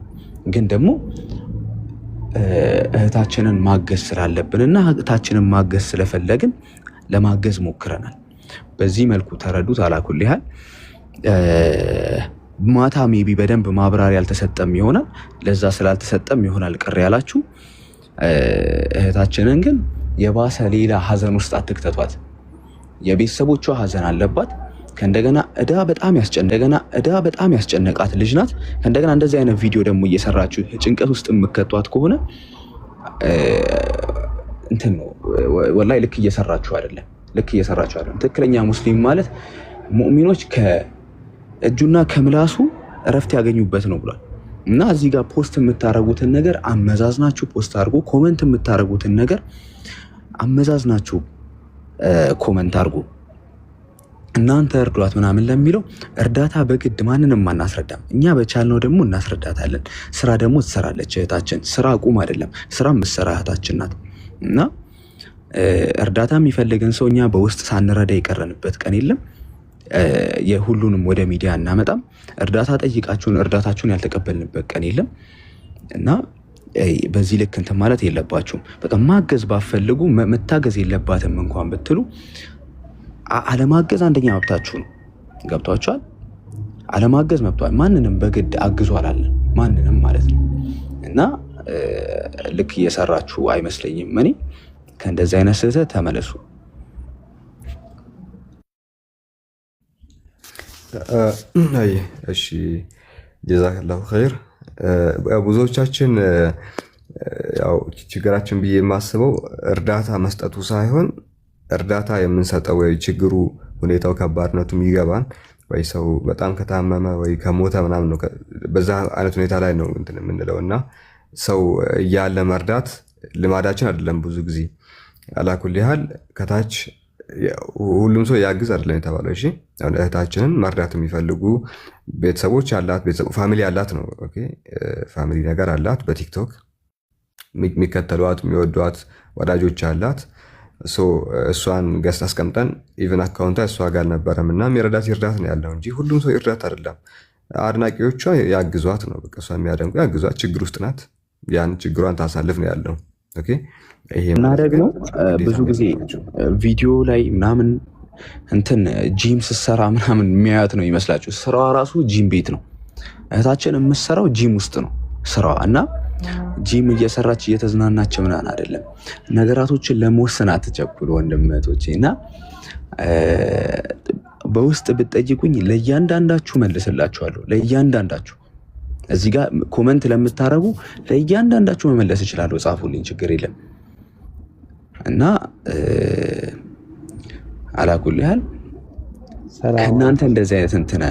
ግን ደግሞ እህታችንን ማገዝ ስላለብንና እህታችንን ማገዝ ስለፈለግን ለማገዝ ሞክረናል። በዚህ መልኩ ተረዱት። አላኩል ያህል ማታ ሜቢ በደንብ ማብራሪያ አልተሰጠም ይሆናል። ለዛ ስላልተሰጠም ይሆናል ቅር ያላችሁ። እህታችንን ግን የባሰ ሌላ ሀዘን ውስጥ አትክተቷት። የቤተሰቦቿ ሀዘን አለባት። ከእንደገና እዳ በጣም ያስጨነቃት ልጅ ናት። ከእንደገና እንደዚህ አይነት ቪዲዮ ደግሞ እየሰራችሁ ጭንቀት ውስጥ የምከቷት ከሆነ እንትን ነው ወላሂ ልክ እየሰራችሁ አይደለም። ትክክለኛ ሙስሊም ማለት ሙእሚኖች ከእጁና ከምላሱ እረፍት ያገኙበት ነው ብሏል። እና እዚህ ጋር ፖስት የምታረጉትን ነገር አመዛዝናችሁ ፖስት አድርጉ። ኮመንት የምታረጉትን ነገር አመዛዝናችሁ ኮመንት አድርጉ። እናንተ እርዷት ምናምን ለሚለው እርዳታ በግድ ማንንም አናስረዳም። እኛ በቻልነው ደግሞ እናስረዳታለን። ስራ ደግሞ ትሰራለች እህታችን። ስራ አቁም አይደለም፣ ስራ የምትሰራ እህታችን ናት። እና እርዳታ የሚፈልግን ሰው እኛ በውስጥ ሳንረዳ የቀረንበት ቀን የለም። የሁሉንም ወደ ሚዲያ እናመጣም። እርዳታ ጠይቃችሁን እርዳታችሁን ያልተቀበልንበት ቀን የለም። እና በዚህ ልክ እንትን ማለት የለባችሁም። በቃ ማገዝ ባፈልጉ መታገዝ የለባትም እንኳን ብትሉ አለማገዝ አንደኛ መብታችሁ ነው። ገብቷችኋል? አለማገዝ መብቷል። ማንንም በግድ አግዙ አላለን፣ ማንንም ማለት ነው። እና ልክ እየሰራችሁ አይመስለኝም። እኔ ከእንደዚህ አይነት ስህተት ተመለሱ። እሺ ጀዛከላሁ ኸይር። ብዙዎቻችን ያው ችግራችን ብዬ የማስበው እርዳታ መስጠቱ ሳይሆን እርዳታ የምንሰጠው ወይ ችግሩ ሁኔታው ከባድነቱ የሚገባን ወይ ሰው በጣም ከታመመ ወይ ከሞተ ምናምን ነው። በዛ አይነት ሁኔታ ላይ ነው እንትን የምንለው እና ሰው እያለ መርዳት ልማዳችን አይደለም። ብዙ ጊዜ አላኩል ያህል ከታች ሁሉም ሰው ያግዝ አይደለም የተባለው። እሺ እህታችንን መርዳት የሚፈልጉ ቤተሰቦች አላት፣ ፋሚሊ አላት ነው። ኦኬ ፋሚሊ ነገር አላት። በቲክቶክ የሚከተሏት የሚወዷት ወዳጆች አላት። እሷን ገስት አስቀምጠን ኢቨን አካውንቷ እሷ ጋር ነበረም እና የሚረዳት ይርዳት ነው ያለው እንጂ ሁሉም ሰው ይርዳት አይደለም። አድናቂዎቿ ያግዟት ነው። በቃ እሷ የሚያደንቁ ያግዟት። ችግር ውስጥ ናት። ያን ችግሯን ታሳልፍ ነው ያለው። ኦኬ እና ደግሞ ብዙ ጊዜ ቪዲዮ ላይ ምናምን እንትን ጂም ስትሰራ ምናምን የሚያዩት ነው ይመስላችሁ። ስራዋ ራሱ ጂም ቤት ነው። እህታችን የምትሰራው ጂም ውስጥ ነው ስራዋ እና ጂም እየሰራች እየተዝናናች ምናምን አይደለም። ነገራቶችን ለመወሰን አትቸኩሉ ወንድመቶቼ። እና በውስጥ ብትጠይቁኝ ለእያንዳንዳችሁ መልስላችኋለሁ። ለእያንዳንዳችሁ እዚህ ጋር ኮመንት ለምታረጉ ለእያንዳንዳችሁ መመለስ እችላለሁ። ጻፉልኝ፣ ችግር የለም። እና አላኩል ያህል ከእናንተ እንደዚህ አይነት እንትን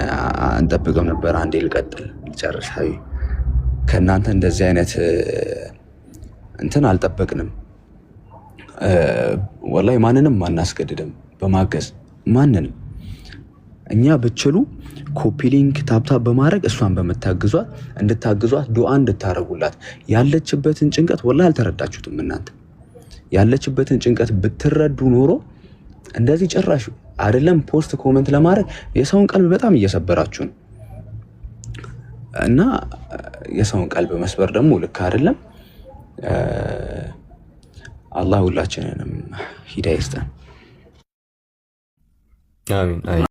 አንጠብቅም ነበር። አንዴ ልቀጥል ልጨርስ። ከእናንተ እንደዚህ አይነት እንትን አልጠበቅንም። ወላሂ ማንንም አናስገድድም በማገዝ ማንንም። እኛ ብችሉ ኮፒ ሊንክ ታብታብ በማድረግ እሷን በመታግዟት እንድታግዟት ዱዓ እንድታረጉላት። ያለችበትን ጭንቀት ወላሂ አልተረዳችሁትም እናንተ። ያለችበትን ጭንቀት ብትረዱ ኖሮ እንደዚህ ጭራሽ አይደለም ፖስት ኮመንት ለማድረግ የሰውን ቀልብ በጣም እየሰበራችሁ ነው። እና የሰውን ቀልብ መስበር ደግሞ ልክ አይደለም። አላህ ሁላችንንም ሂዳያ ይስጠን። አሚን።